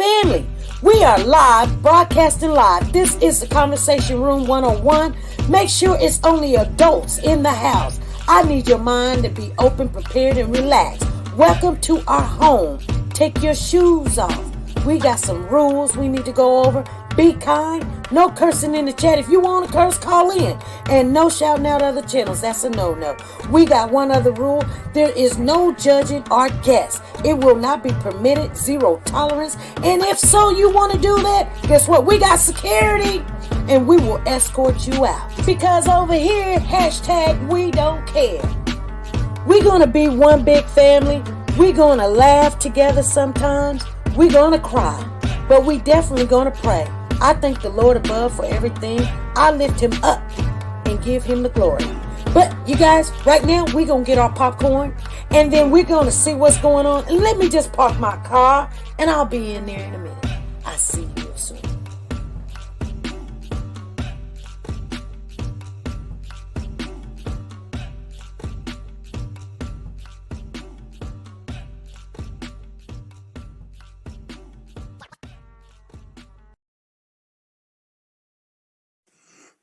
family, we are live, broadcasting live. This is the Conversation Room 101. Make sure it's only adults in the house. I need your mind to be open, prepared, and relaxed. Welcome to our home. Take your shoes off. We got some rules we need to go over. Be kind. No cursing in the chat. If you want to curse, call in. And no shouting out other channels. That's a no-no. We got one other rule. There is no judging our guests. It will not be permitted. Zero tolerance. And if so, you want to do that, guess what? We got security. And we will escort you out. Because over here, hashtag we don't care. We're going to be one big family. We're going to laugh together sometimes. We're going to cry. But we definitely going to pray. I thank the Lord above for everything. I lift him up and give him the glory. But you guys, right now, we're going to get our popcorn. And then we're going to see what's going on. And let me just park my car. And I'll be in there in a minute. I'll see you soon.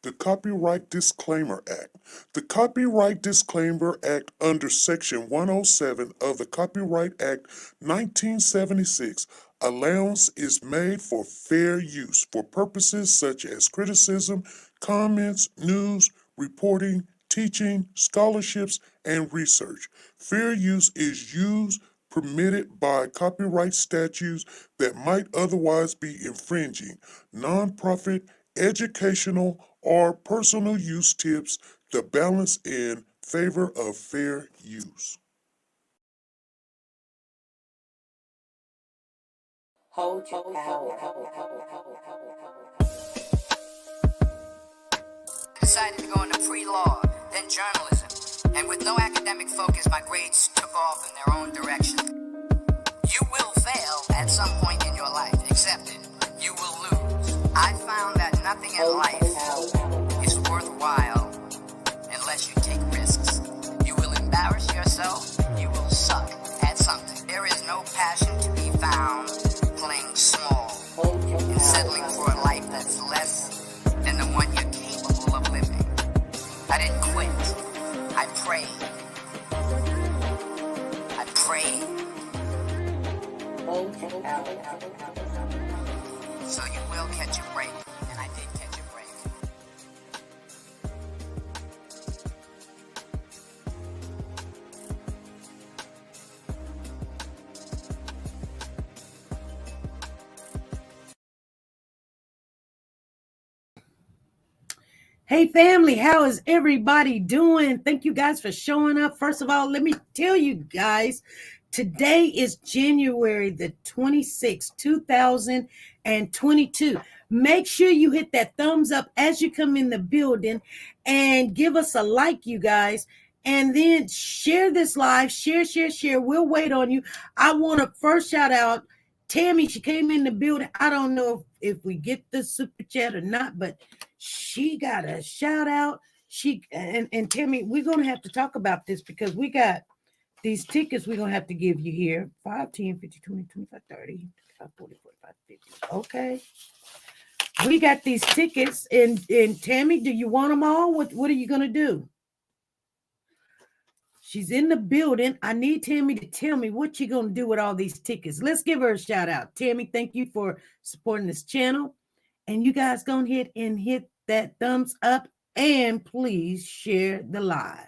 The Copyright Disclaimer Act. The Copyright Disclaimer Act under Section 107 of the Copyright Act 1976, allowance is made for fair use for purposes such as criticism, comments, news, reporting, teaching, scholarships, and research. Fair use is used permitted by copyright statutes that might otherwise be infringing. Nonprofit, educational, or personal use tips the balance in favor of fair use. Hold your power. Decided to go into pre-law, then journalism, and with no academic focus, my grades took off in their own direction. You will fail at some point in your life. Accept it. You will lose. I found that nothing in life is worthwhile unless you take risks. You will embarrass yourself. You will suck at something. There is no passion to be found playing small and settling for a life that's less than the one you're capable of living. I didn't quit. I prayed. I prayed. So you will catch a break, and I did catch a break. Hey family, how is everybody doing? Thank you guys for showing up. First of all, let me tell you guys, today is January the 26th, 2022. Make sure you hit that thumbs up as you come in the building and give us a like, you guys. And then share this live, share. We'll wait on you. I want to first shout out Tammy. She came in the building. I don't know if we get the super chat or not, but she got a shout out. And Tammy, we're going to have to talk about this because we got these tickets we're going to have to give you here. 5, 10, 50, 20, 25, 30, 35, 40, 45, 50. Okay. We got these tickets. And Tammy, do you want them all? What are you going to do? She's in the building. I need Tammy to tell me what you're going to do with all these tickets. Let's give her a shout out. Tammy, thank you for supporting this channel. And you guys go ahead and hit that thumbs up and please share the live.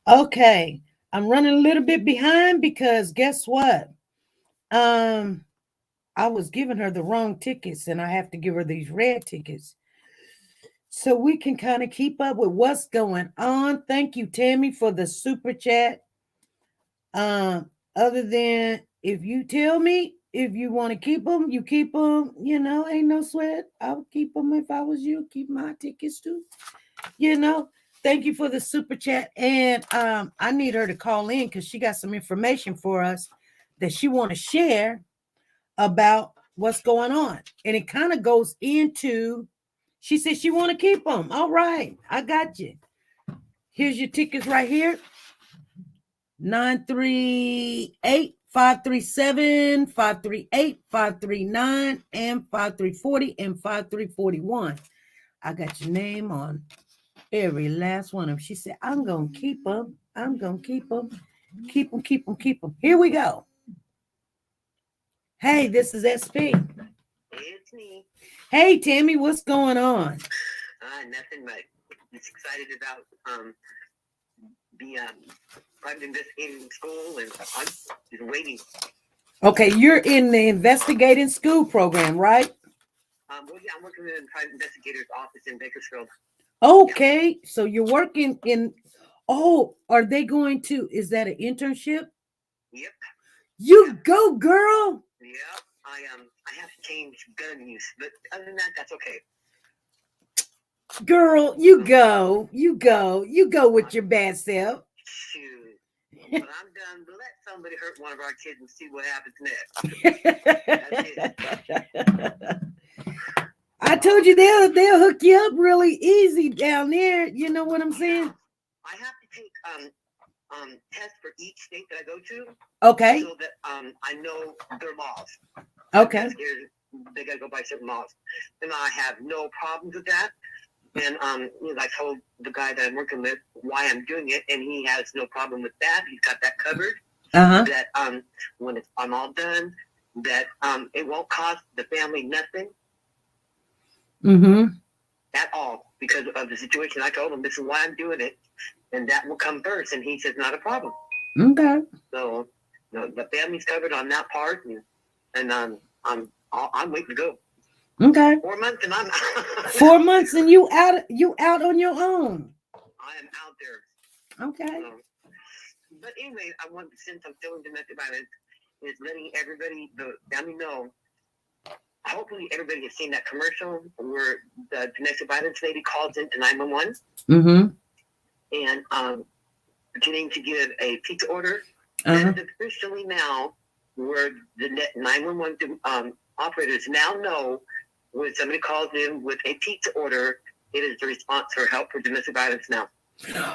Okay, I'm running a little bit behind because guess what? I was giving her the wrong tickets and I have to give her these red tickets. so we can kind of keep up with what's going on. Thank you, Tammy, for the super chat. Other than if you tell me if you want to keep them, you keep them. You know, ain't no sweat. I would keep them if I was you. Keep my tickets too. You know. Thank you for the super chat, and I need her to call in because she got some information for us that she want to share about what's going on, and it kind of goes into. She said she want to keep them. All right, I got you. Here's your tickets right here. 938 537 538 539 and 5340 and 5341. I got your name on every last one of them. She said, I'm going to keep them. I'm going to keep them. Keep them, keep them, keep them. Here we go. Hey, this is SP. It's me. Hey, Tammy, what's going on? Nothing but just excited about the private investigating school, and I'm just waiting. Okay, you're in the investigating school program, right? Well, yeah, I'm working in the private investigator's office in Bakersfield. Okay, yeah. So you're working in. Oh, are they going to? Is that an internship? Yep. You go, girl. Yeah, I have to change gun use, but other than that, that's okay. Girl, you go with your bad self. Shoot. When I'm done, let somebody hurt one of our kids and see what happens next. I told you they'll hook you up really easy down there. You know what I'm saying? I have to take tests for each state that I go to. Okay. So that I know their laws. Okay. They gotta go by certain laws, and I have no problems with that. And I told the guy that I'm working with why I'm doing it, and he has no problem with that. He's got that covered. That when I'm all done, that it won't cost the family nothing. At all, because of the situation. I told him this is why I'm doing it, and that will come first. And he says not a problem. Okay. So the family's covered on that part, and I'm waiting to go. Okay. 4 months and I'm 4 months and you out on your own. I am out there. Okay. But anyway, I want, since I'm still in domestic violence, is letting everybody, the family know. Hopefully everybody has seen that commercial where the domestic violence lady calls into 911. And beginning to give a pizza order. That is officially now where the 911 operators now know when somebody calls in with a pizza order, it is the response for help for domestic violence now.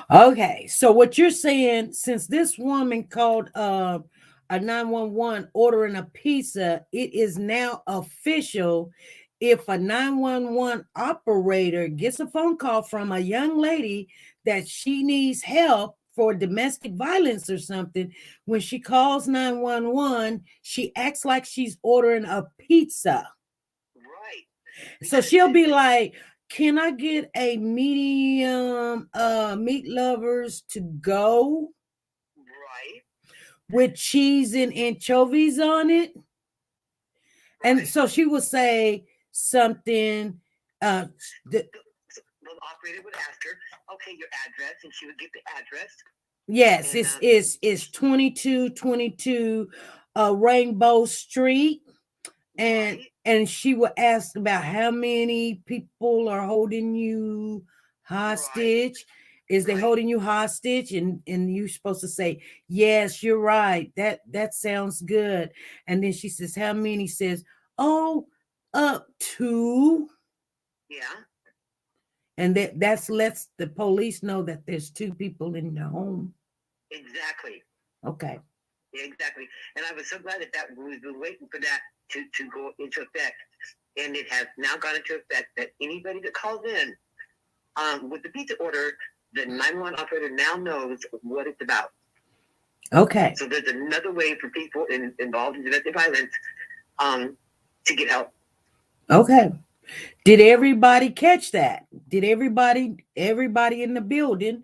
Okay, so what you're saying, since this woman called a 911 ordering a pizza, it is now official. If a 911 operator gets a phone call from a young lady that she needs help for domestic violence or something, when she calls 911, she acts like she's ordering a pizza. Right. So she'll be like, can I get a medium meat lovers to go? Right. With cheese and anchovies on it. Right. And so she will say something. The operator would ask her, okay, your address, and she would get the address. Yes, and, it's 2222 Rainbow Street. And right. And she will ask about how many people are holding you hostage. Right. Is they holding you hostage? And you're supposed to say, yes, you're right. That sounds good. And then she says, how many? Says, up to. Yeah. And that lets the police know that there's two people in the home. Exactly. Okay. Yeah, exactly. And I was so glad that we've been waiting for that to go into effect. And it has now gone into effect that anybody that calls in with the pizza order, the 911 operator now knows what it's about. Okay. So there's another way for people involved in domestic violence to get help. Okay. Did everybody catch that? Did everybody in the building,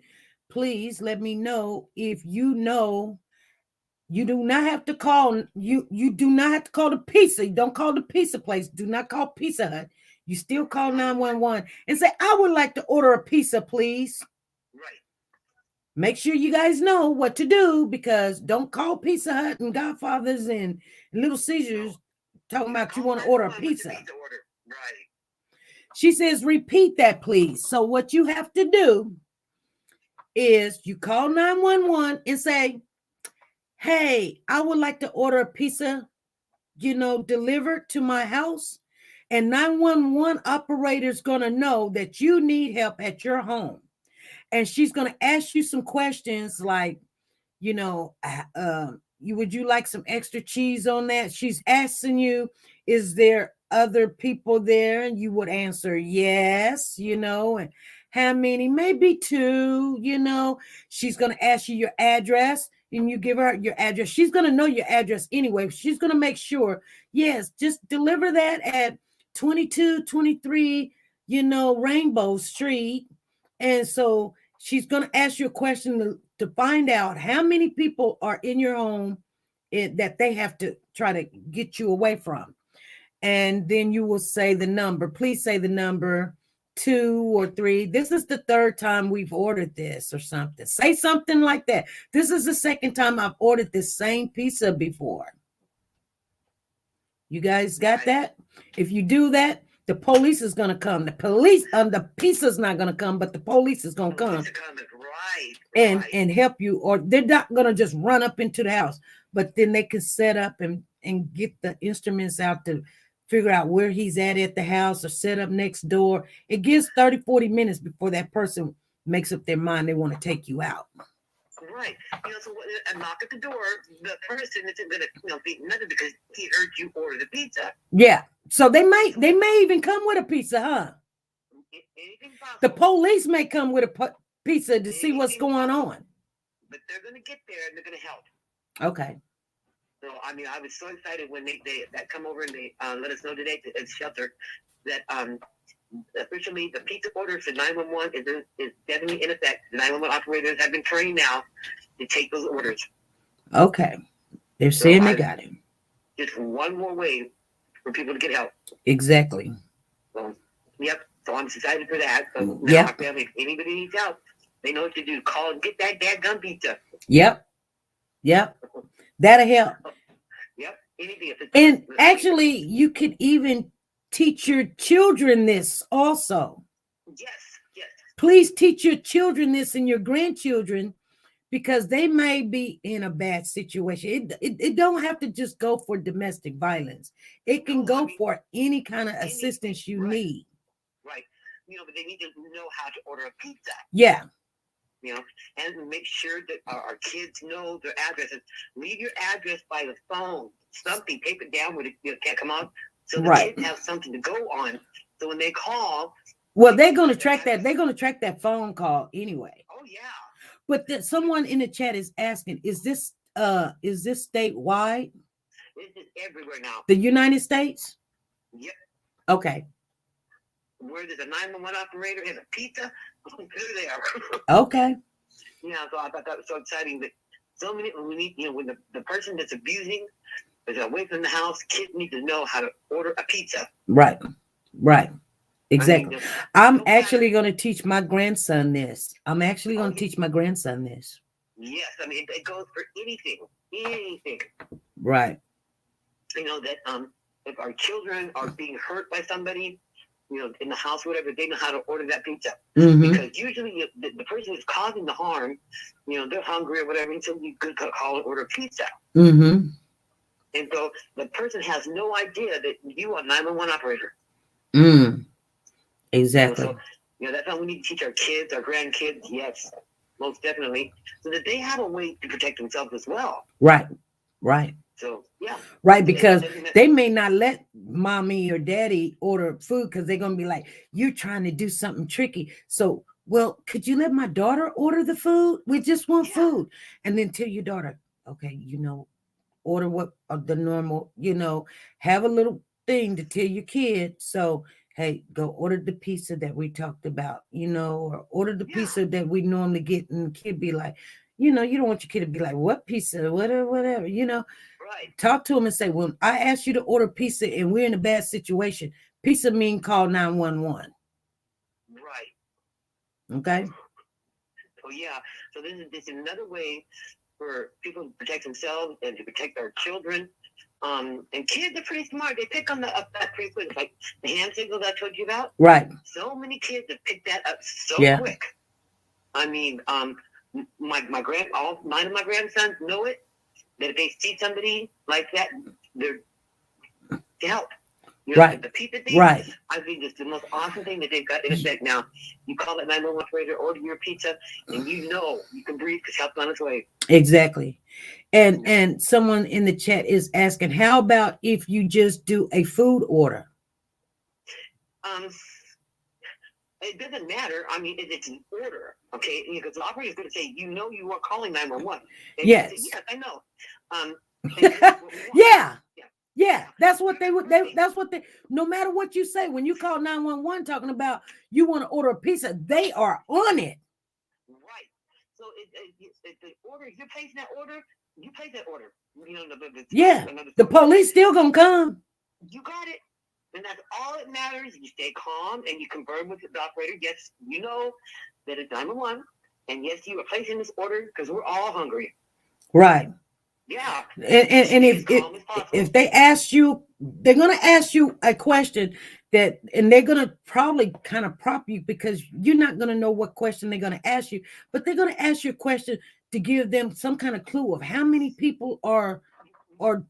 please let me know if you know. You do not have to call. You do not have to call the pizza. You don't call the pizza place. Do not call Pizza Hut. You still call 911 and say, I would like to order a pizza, please. Right. Make sure you guys know what to do, because don't call Pizza Hut and Godfathers and Little Caesars talking about you want to order a pizza. Right. She says, repeat that, please. So what you have to do is you call 911 and say, hey, I would like to order a pizza, delivered to my house. And 911 operator is going to know that you need help at your home. And she's going to ask you some questions like, would you like some extra cheese on that? She's asking you, is there other people there? And you would answer yes, and how many? Maybe two, She's going to ask you your address, and you give her your address. She's going to know your address anyway. She's going to make sure, yes, just deliver that at 2223, Rainbow Street. And so she's going to ask you a question to find out how many people are in your home that they have to try to get you away from. And then you will say the number. Please say the number 2 or 3. This is the 3rd time we've ordered this or something. Say something like that. This is the 2nd time I've ordered this same pizza before. You guys got that? If you do that, the police is going to come. The pizza's not going to come, but the police is going to come. Right. And help you, or they're not going to just run up into the house, but then they can set up and get the instruments out to figure out where he's at the house, or set up next door. It gives 30-40 minutes before that person makes up their mind they want to take you out. Right. So a knock at the door, the person isn't going to be nothing because he heard you order the pizza. Yeah. So they may even come with a pizza, huh? The police may come with a pizza to see what's going on. But they're going to get there and they're going to help. Okay. So, I was so excited when they come over and they let us know today at shelter that officially the pizza order for 911 is definitely in effect. The 911 operators have been trained now to take those orders. Okay. They're saying they got him. Just one more way for people to get help. Exactly. So, yep. So I'm excited for that. So now yep. My family, if anybody needs help, they know what to do. Call and get that dadgum pizza. Yep. That'll help. Yep. Anything. And actually, you could even teach your children this also. Yes. Please teach your children this and your grandchildren, because they may be in a bad situation. It don't have to just go for domestic violence. It can go for any kind of assistance you need. Right. But they need to know how to order a pizza. Yeah. And make sure that our kids know their addresses. Leave your address by the phone. Something, tape it down where it can't come out, so the kids have something to go on. So when they call, well, they're going to track that. They're going to track that phone call anyway. Oh yeah. But someone in the chat is asking, is this statewide? It's everywhere now. The United States? Yep. Okay. Where there's a 911 operator and a pizza, they're there. Okay. So I thought that was so exciting that so many, when the person that's abusing is away from the house, kids need to know how to order a pizza. Right. Exactly. I'm actually going to teach my grandson this. Yes, it goes for anything. Right. That if our children are being hurt by somebody, in the house, whatever, they know how to order that pizza. Mm-hmm. Because usually the person who's causing the harm, they're hungry or whatever, and so you could call and order pizza. Mm-hmm. And so the person has no idea that you are a 911 operator. Exactly. So, that's how we need to teach our kids, our grandkids, yes, most definitely, so that they have a way to protect themselves as well. Right. So, yeah. Right, because they may not let mommy or daddy order food because they're going to be like, you're trying to do something tricky. So, well, could you let my daughter order the food? We just want food. And then tell your daughter, okay, order what the normal, have a little thing to tell your kid. So, hey, go order the pizza that we talked about, or order the pizza that we normally get. And the kid be like, you don't want your kid to be like, what pizza, whatever, Right. Talk to them and say, "Well, I asked you to order pizza and we're in a bad situation. Pizza mean call 911." Right. Okay. So yeah. So this is another way for people to protect themselves and to protect their children. And kids are pretty smart. They pick on that pretty quick. Like the hand signals I told you about. Right. So many kids have picked that up so quick. I mean, all 9 of my grandsons know it. That if they see somebody like that, they're to help. You know, right. The pizza thing, right. I think it's the most awesome thing that they've got in effect now. You call that 911 operator, order your pizza, and you know you can breathe because help's on its way. Exactly. And someone in the chat is asking, how about if you just do a food order? It doesn't matter. I mean, it's an order, okay? Because the operator is going to say, you know, you are calling 911. And yes. Say, yes, I know. Yeah, that's what they would. That's what they. No matter what you say, when you call 911, talking about you want to order a pizza, they are on it. Right. So if the order, you're placing that order, you place that order. You know, the police still gonna come. You got it. And that's all that matters. You stay calm and you confirm with the operator. Yes, you know that it's 911. And yes, you are placing this order because we're all hungry. Right. Yeah. And if they ask you, they're going to ask you a question and they're going to probably kind of prop you because you're not going to know what question they're going to ask you, but they're going to ask you a question to give them some kind of clue of how many people are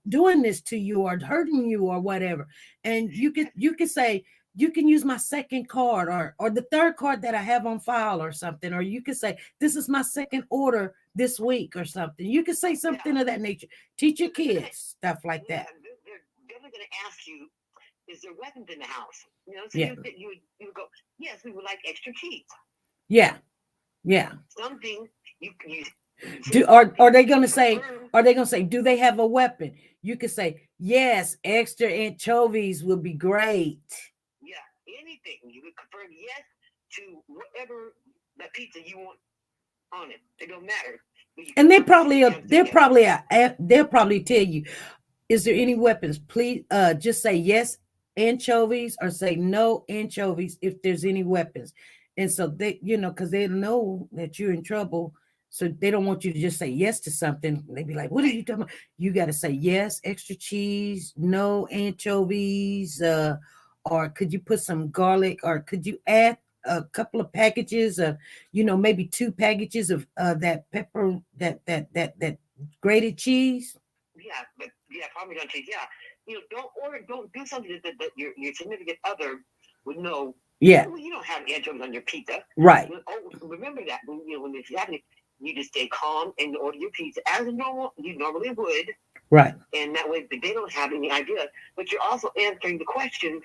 doing this to you or hurting you or whatever. And you can say, you can use my second card or the third card that I have on file or something, or you can say, this is my second order this week or something. You can say something of that nature. Teach your kids stuff like that. They're definitely going to ask you, is there weapons in the house? You know, so you would go, yes, we would like extra cheese. Yeah. Something you are they gonna say, do they have a weapon? You can say, yes, extra anchovies would be great. Yeah, anything. You could confirm yes to whatever that pizza you want on it. It don't matter. And they'll probably tell you, is there any weapons? Please just say yes, anchovies, or say no anchovies if there's any weapons. And so they, because they know that you're in trouble. So they don't want you to just say yes to something. They be like, what are you talking about? You got to say yes, extra cheese, no anchovies, or could you put some garlic, or could you add a couple of packages of, maybe 2 packages of that pepper, that grated cheese. Probably not cheese. Yeah, don't do something that your significant other would know. Yeah. Well, you don't have anchovies on your pizza. Right. Remember that when it's happening, you just stay calm and order your pizza as normal. You normally would. Right. And that way they don't have any idea. But you're also answering the questions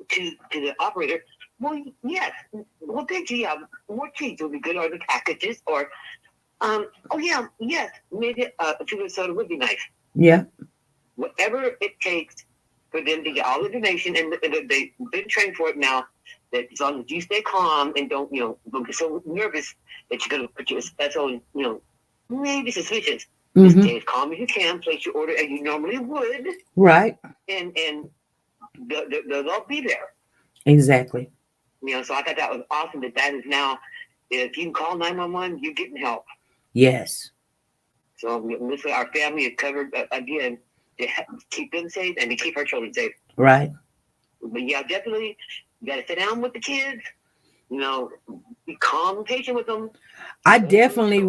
to the operator. Well, yes. Well, thank you. Yeah, more cheese would be good, or the packages, or yes, maybe a sugar soda would be nice. Yeah. Whatever it takes for them to get all the information, and they've been trained for it now. That as long as you stay calm and don't get so nervous that you're going to put your special, maybe suspicions. Mm-hmm. Just stay as calm as you can. Place your order as you normally would. Right. And they'll all be there. Exactly. So I thought that was awesome. That is now, if you can call 911, you're getting help. Yes. So this way, our family is covered again to keep them safe and to keep our children safe. Right. But yeah, definitely, you got to sit down with the kids. Be calm and patient with them. I definitely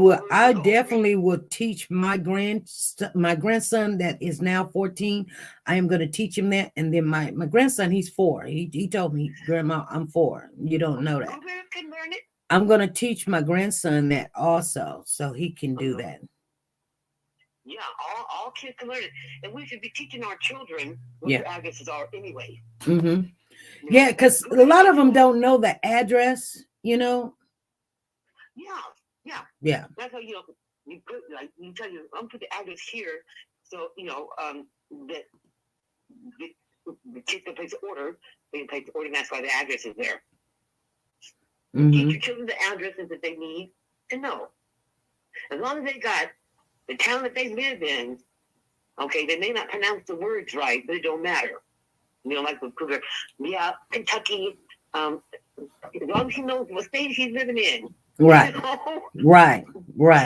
would teach my grandson that is now 14. I am going to teach him that. And then my grandson, he's 4. He told me, Grandma, I'm 4. You don't know that. Can learn it. I'm going to teach my grandson that also, so he can do that. Yeah, all kids can learn it. And we should be teaching our children what their addresses are anyway. Mm-hmm. Yeah, because a lot of them don't know the address, Yeah. Yeah. That's how you put, like, you tell you, I'm put the address here, so that the kids can place the order. They can place the order, and that's why the address is there. Mm-hmm. Teach your children the addresses that they need to know. As long as they got the town that they live in, Okay, they may not pronounce the words right, but it don't matter. Like with Cougar, yeah, Kentucky. As long as he knows what state he's living in. Right. Right.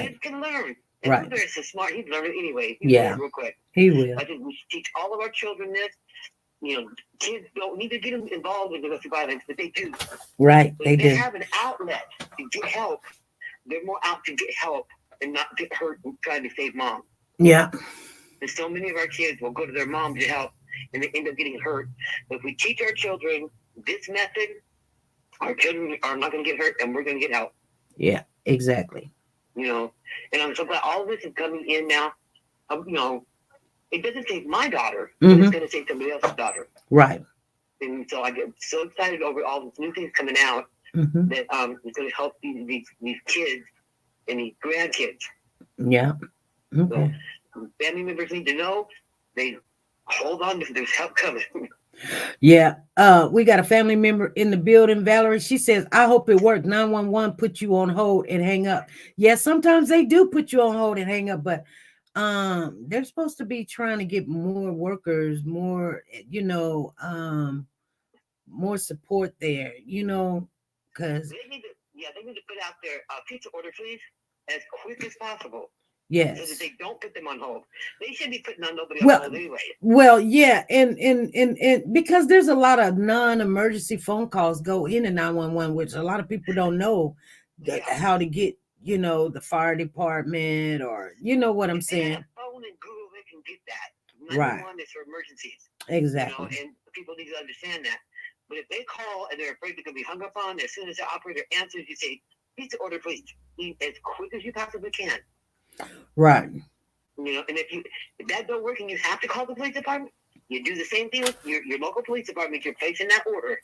Kids can learn. And Right. Cougar is so smart, he'd learn it anyway. He'd Yeah. learn it real quick. He will. I think we should teach all of our children this. Kids don't need to get involved in domestic violence, but they do. Right, But they if do. they have an outlet to get help, they're more out to get help and not get hurt and trying to save mom. Yeah. And so many of our kids will go to their mom to help, and they end up getting hurt. But if we teach our children this method, our children are not going to get hurt, and we're going to get help. Yeah, exactly. And I'm so glad all of this is coming in now. It doesn't save my daughter, but it's going to save somebody else's daughter. Right. And so I get so excited over all these new things coming out that it's going to help these kids and these grandkids. Yeah. Okay. So family members need to know they hold on to there's help coming. Yeah. We got a family member in the building, Valerie. She says, I hope it worked. 911 put you on hold and hang up. Yeah, sometimes they do put you on hold and hang up, but they're supposed to be trying to get more workers, more, more support there, because they need to put out their pizza order, please, as quick as possible. yes, so that they don't put them on hold. They should be putting on nobody on hold anyway. Well, yeah, and because there's a lot of non-emergency phone calls go into 911, which a lot of people don't know how to get, the fire department, or what I'm saying. Phone and Google, they can get that. 911 is for emergencies. Exactly. And people need to understand that. But if they call and they're afraid they're going to be hung up on, as soon as the operator answers, you say, pizza order, please, as quick as you possibly can. Right. And if that don't work and you have to call the police department, you do the same thing with your local police department. You're placing that order.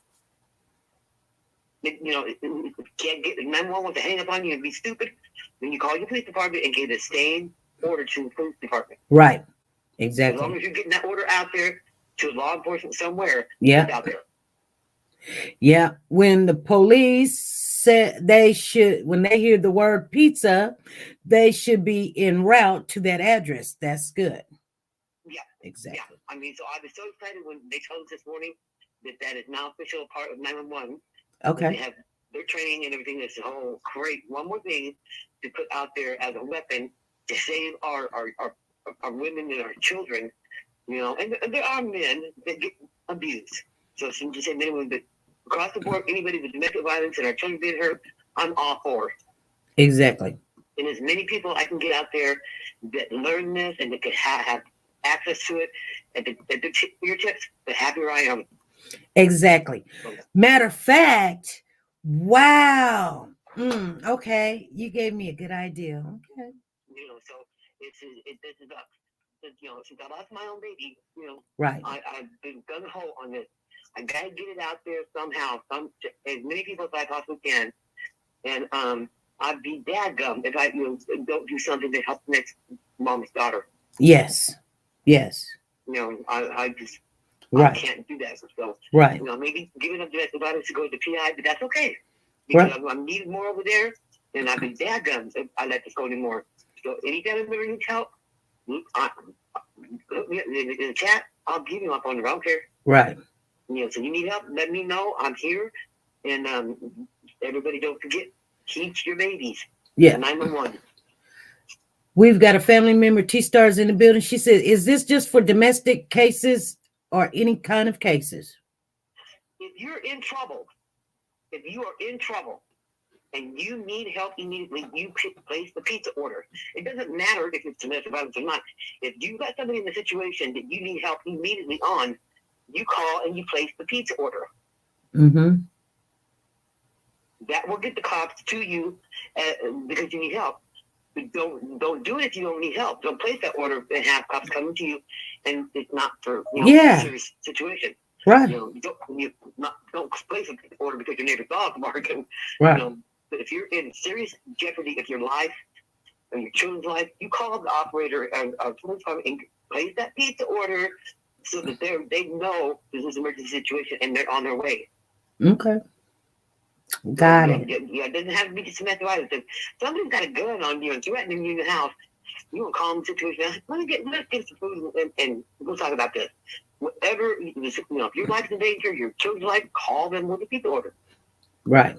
Can't get 911 to hang up on you and be stupid. Then you call your police department and get the same order to the police department. Right. Exactly. As long as you're getting that order out there to law enforcement somewhere, yeah, out there. Yeah. When the police said when they hear the word pizza, they should be en route to that address. That's good. Yeah. Exactly. Yeah. So I was so excited when they told us this morning that is now official part of 911. Okay. They have their training and everything. That's great. One more thing to put out there as a weapon to save our women and our children. And there are men that get abused. So some just say men and women, but across the board, anybody with domestic violence and our children being hurt, I'm all for it. Exactly. And as many people I can get out there that learn this and that can have access to it at the fingertips, the happier I am. Exactly. Matter of fact, wow. Okay, you gave me a good idea. Okay. So this is since I lost my own baby, right. I've been gung-ho on this. I gotta get it out there somehow, as many people as I possibly can. And I'd be dadgum if I don't do something to help the next mom's daughter. Yes. Yes. I just right. I can't do that. So right. Maybe giving up domestic violence to go to PI, but that's okay. Because right. I'm needed more over there, and I've been dadgum if I let this go anymore. So anytime anybody needs help, in the chat, I'll give you my phone number. I don't care. Right. So you need help, let me know. I'm here. And everybody, don't forget, teach your babies. Yeah. 911. We've got a family member, T-Star's in the building. She says, is this just for domestic cases or any kind of cases? If you're in trouble, and you need help immediately, you place the pizza order. It doesn't matter if it's domestic violence or not. If you've got somebody in the situation that you need help immediately on, you call and you place the pizza order. Mm-hmm. That will get the cops to you because you need help. But don't do it if you don't need help. Don't place that order and have cops coming to you, and it's not for a serious situation. Right. Don't place an order because your neighbor's dog's barking. Right. But if you're in serious jeopardy of your life or your children's life, you call the operator and place that pizza order so that they know this is an emergency situation and they're on their way. Okay. Got it. Yeah, it doesn't have to be just domestic violence. If somebody's got a gun on you and threatening you in the house, You want to calm the situation. Let's get some food and we'll talk about this. Whatever, if your life's in danger, your children's life, call them with a pizza order. Right.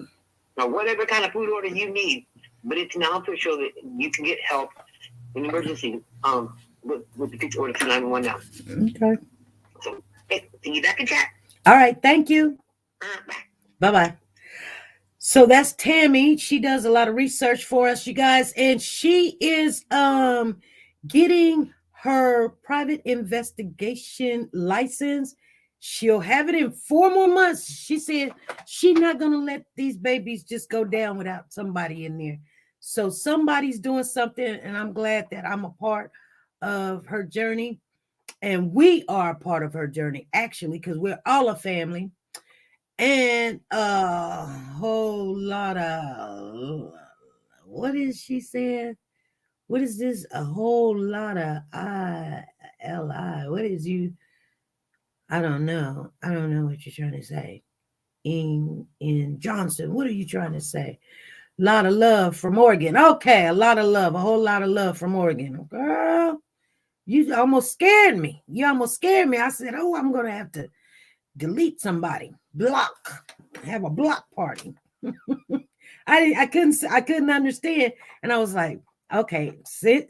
Now, whatever kind of food order you need, but it's now to show that you can get help in emergency with the pizza order for 911 now. Okay. So, hey, see you back in chat. All right. Thank you. Bye. Bye-bye. So that's Tammy. She does a lot of research for us, you guys, and she is getting her private investigation license. She'll have it in 4 more months. She said she's not going to let these babies just go down without somebody in there. So somebody's doing something, and I'm glad that I'm a part of her journey. And we are a part of her journey, actually, because we're all a family. And a whole lot of, what is she saying? What is this? A whole lot of ILI. What is you? I don't know. I don't know what you're trying to say. In Johnson, what are you trying to say? A lot of love from Oregon. Okay, a lot of love. A whole lot of love from Oregon. Girl, you almost scared me. You almost scared me. I said, oh, I'm going to have to delete somebody. Block. Have a block party. I couldn't understand. And I was like, okay,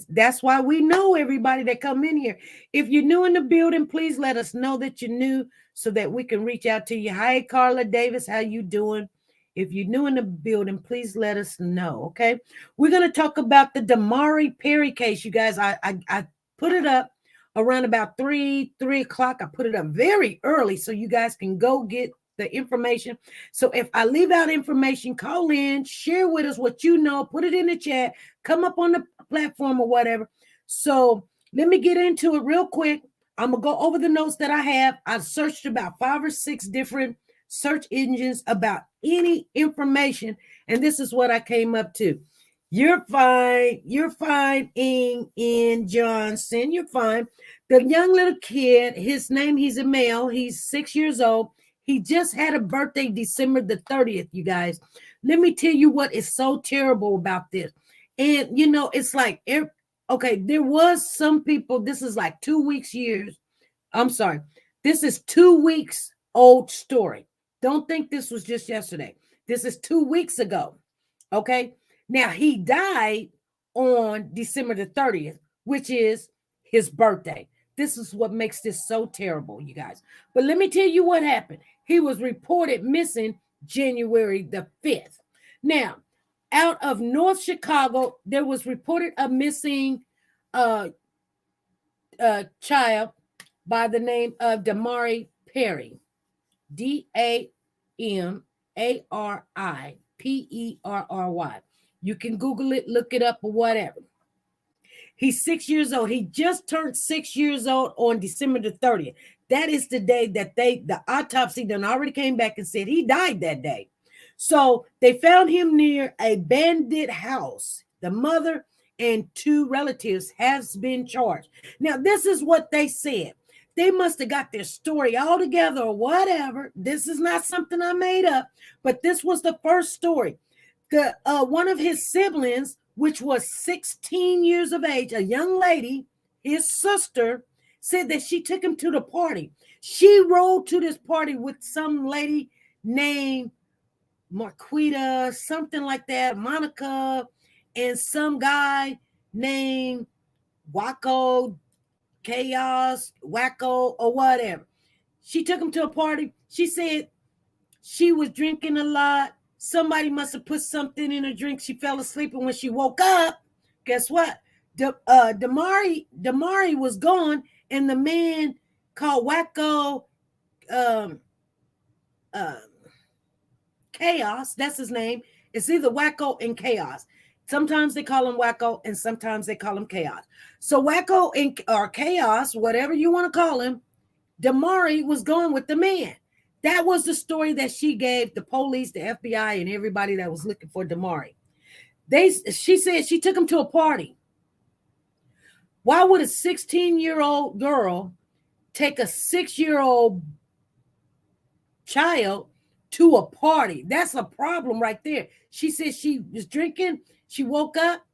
that's why we know everybody that come in here. If you're new in the building, please let us know that you're new so that we can reach out to you. Hi, Carla Davis. How you doing? If you're new in the building, please let us know. Okay. We're going to talk about the Damari Perry case. You guys, I put it up around about 3 o'clock. I put it up very early so you guys can go get the information. So if I leave out information, call in, share with us what you know, put it in the chat, come up on the platform or whatever. So let me get into it real quick. I'm going to go over the notes that I have. I've searched about 5 or 6 different search engines about any information, and this is what I came up to. You're fine. You're fine, in Johnson. You're fine. The young little kid, his name, he's a male. He's 6 years old. He just had a birthday December the 30th, you guys. Let me tell you what is so terrible about this. And, it's like, okay, there was some people, this is like 2 weeks years. I'm sorry. This is 2 weeks old story. Don't think this was just yesterday. This is 2 weeks ago. Okay. Now, he died on December the 30th, which is his birthday. This is what makes this so terrible, you guys. But let me tell you what happened. He was reported missing January the 5th. Now, out of North Chicago, there was reported a missing child by the name of Damari Perry. DAMARIPERRY. You can Google it, look it up, or whatever. He's 6 years old. He just turned 6 years old on December the 30th. That is the day that the autopsy done already came back and said he died that day. So they found him near a abandoned house. The mother and 2 relatives has been charged. Now, this is what they said. They must have got their story all together or whatever. This is not something I made up, but this was the first story. One of his siblings, which was 16 years of age, a young lady, his sister, said that she took him to the party. She rode to this party with some lady named Marquita, something like that, Monica, and some guy named Waco, Chaos, Wacko, or whatever. She took him to a party. She said she was drinking a lot. Somebody must have put something in her drink. She fell asleep, and when she woke up, guess what? Damari was gone, and the man called Wacko Chaos, that's his name. It's either Wacko and Chaos. Sometimes they call him Wacko, and sometimes they call him Chaos. So Wacko or Chaos, whatever you want to call him, Damari was going with the man. That was the story that she gave the police, the FBI, and everybody that was looking for Damari. She said she took him to a party. Why would a 16-year-old girl take a 6-year-old child to a party? That's a problem right there. She said she was drinking. She woke up.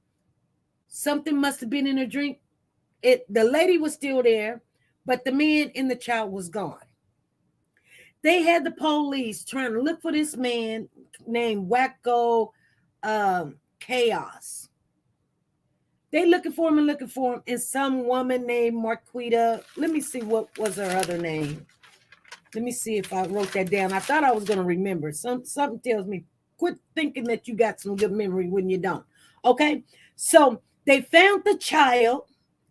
Something must have been in her drink. The lady was still there, but the man and the child was gone. They had the police trying to look for this man named Wacko Chaos. They looking for him, and some woman named Marquita. Let me see, what was her other name. Let me see if I wrote that down. I thought I was going to remember. Something tells me, quit thinking that you got some good memory when you don't. Okay, so they found the child.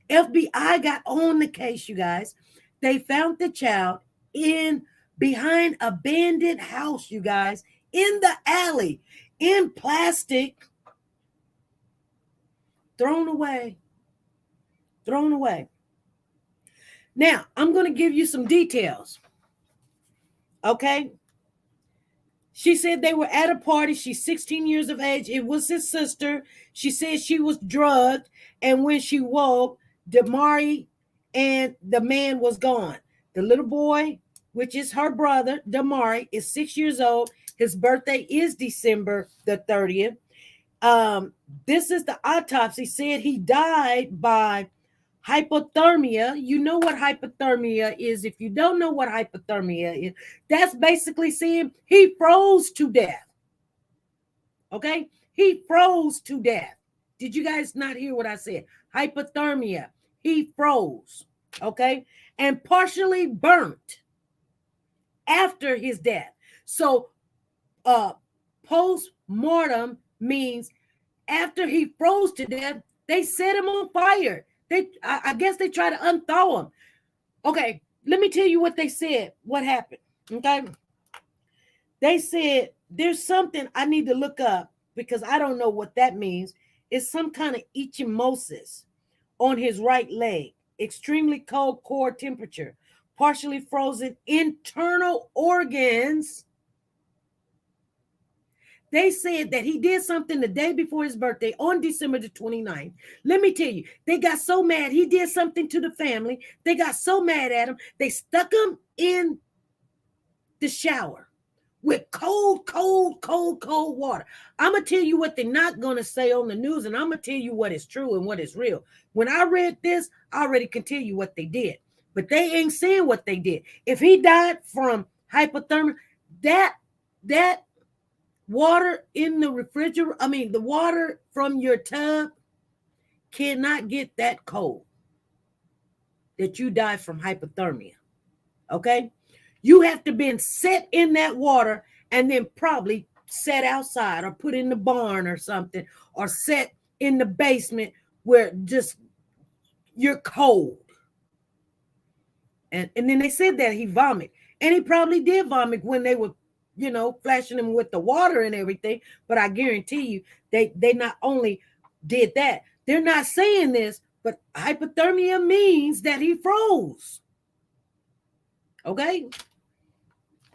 FBI got on the case, you guys. They found the child behind a abandoned house, you guys, in the alley, in plastic, thrown away. Now, I'm going to give you some details. Okay? She said they were at a party. She's 16 years of age. It was his sister. She said she was drugged, and when she woke, Damari and the man was gone. The little boy, which is her brother, Damari, is 6 years old. His birthday is December the 30th. This is the autopsy. Said he died by hypothermia. You know what hypothermia is. If you don't know what hypothermia is, that's basically saying he froze to death. Okay? He froze to death. Did you guys not hear what I said? Hypothermia. He froze. Okay? And partially burnt after his death. So, post-mortem means after he froze to death, they set him on fire. I guess they try to unthaw him. Okay, let me tell you what they said. What happened? Okay, they said there's something I need to look up because I don't know what that means. It's some kind of ecchymosis on his right leg. Extremely cold core temperature, partially frozen internal organs. They said that he did something the day before his birthday on December the 29th. Let me tell you, they got so mad. He did something to the family. They got so mad at him. They stuck him in the shower with cold water. I'm going to tell you what they're not going to say on the news, and I'm going to tell you what is true and what is real. When I read this, I already can tell you what they did. But they ain't saying what they did. If he died from hypothermia, that water in the refrigerator, the water from your tub cannot get that cold that you die from hypothermia. Okay? You have to be set in that water and then probably set outside or put in the barn or something, or set in the basement where just you're cold. And then they said that he vomited. And he probably did vomit when they were flashing him with the water and everything. But I guarantee you, they not only did that, they're not saying this, but hypothermia means that he froze. Okay?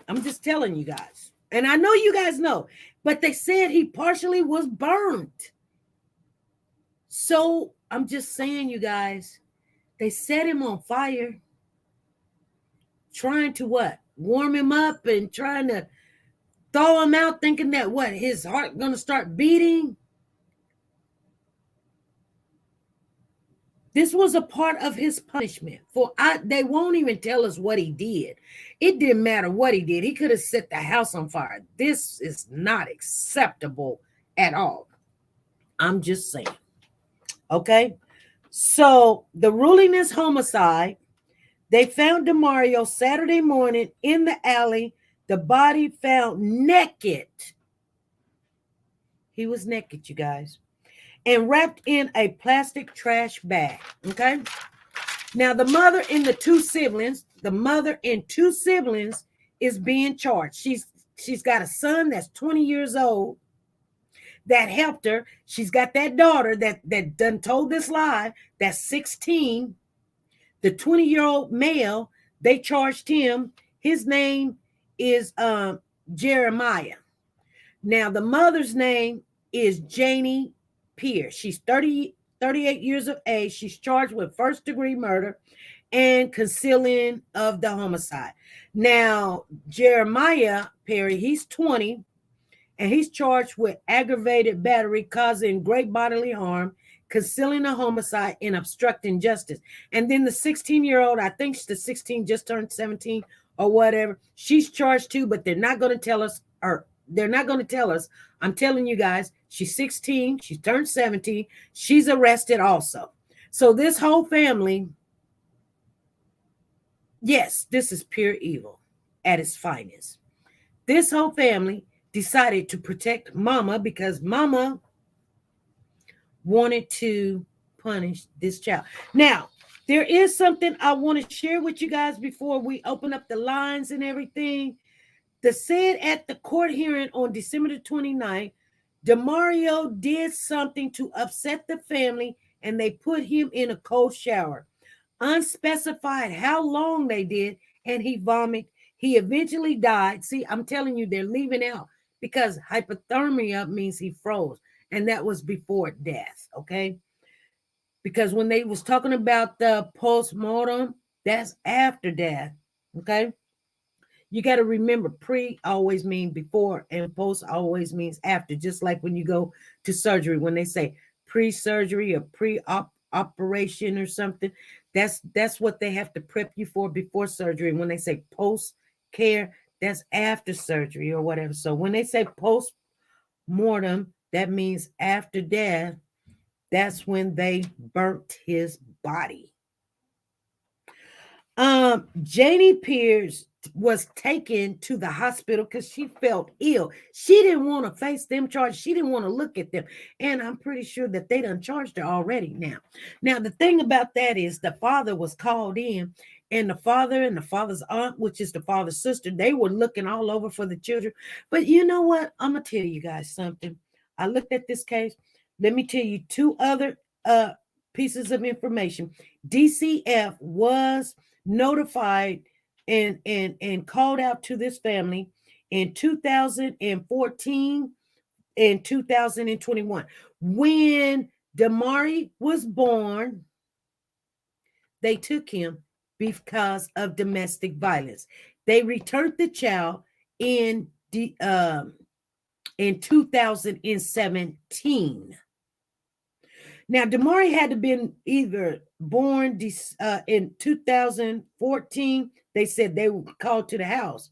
I'm just telling you guys. And I know you guys know, but they said he partially was burnt. So I'm just saying, you guys, they set him on fire, trying to what? Warm him up and trying to thaw him out, thinking that what? His heart going to start beating? This was a part of his punishment. They won't even tell us what he did. It didn't matter what he did. He could have set the house on fire. This is not acceptable at all. I'm just saying. Okay? So the ruling is homicide. They found Demario Saturday morning in the alley. The body found naked. He was naked, you guys. And wrapped in a plastic trash bag. Okay? Now, the mother and two siblings is being charged. She's got a son that's 20 years old that helped her. She's got that daughter that done told this lie, that's 16. The 20-year-old male, they charged him. His name is Jeremiah. Now, the mother's name is Damari Perry. She's 38 years of age. She's charged with first-degree murder and concealing of the homicide. Now, Jeremiah Perry, he's 20, and he's charged with aggravated battery causing great bodily harm, concealing a homicide, and obstructing justice. And then the 16-year-old, I think the 16 just turned 17 or whatever, she's charged too, but they're not going to tell us, or they're not going to tell us. I'm telling you guys, she's 16, she's turned 17, she's arrested also. So this whole family, yes, this is pure evil at its finest. This whole family decided to protect mama because mama wanted to punish this child. Now, there is something I want to share with you guys before we open up the lines and everything. The said at the court hearing on December the 29th, Damario did something to upset the family and they put him in a cold shower. Unspecified how long they did, and he vomited. He eventually died. See, I'm telling you, they're leaving out because hypothermia means he froze, and that was before death, okay? Because when they was talking about the post-mortem, that's after death, okay? You got to remember, pre always means before and post always means after, just like when you go to surgery, when they say pre-surgery or pre-operation or something, that's what they have to prep you for before surgery. And when they say post-care, that's after surgery or whatever. So when they say post-mortem, that means after death. That's when they burnt his body. Janie Pierce was taken to the hospital because she felt ill. She didn't want to face them charges. She didn't want to look at them. And I'm pretty sure that they done charged her already now. Now, the thing about that is the father was called in, and the father and the father's aunt, which is the father's sister, they were looking all over for the children. But you know what? I'm going to tell you guys something. I looked at this case. Let me tell you two other pieces of information. DCF was notified and called out to this family in 2014 and 2021. When Damari was born, they took him because of domestic violence. They returned the child in 2017. Now, Damari had to been either born in 2014. They said they were called to the house.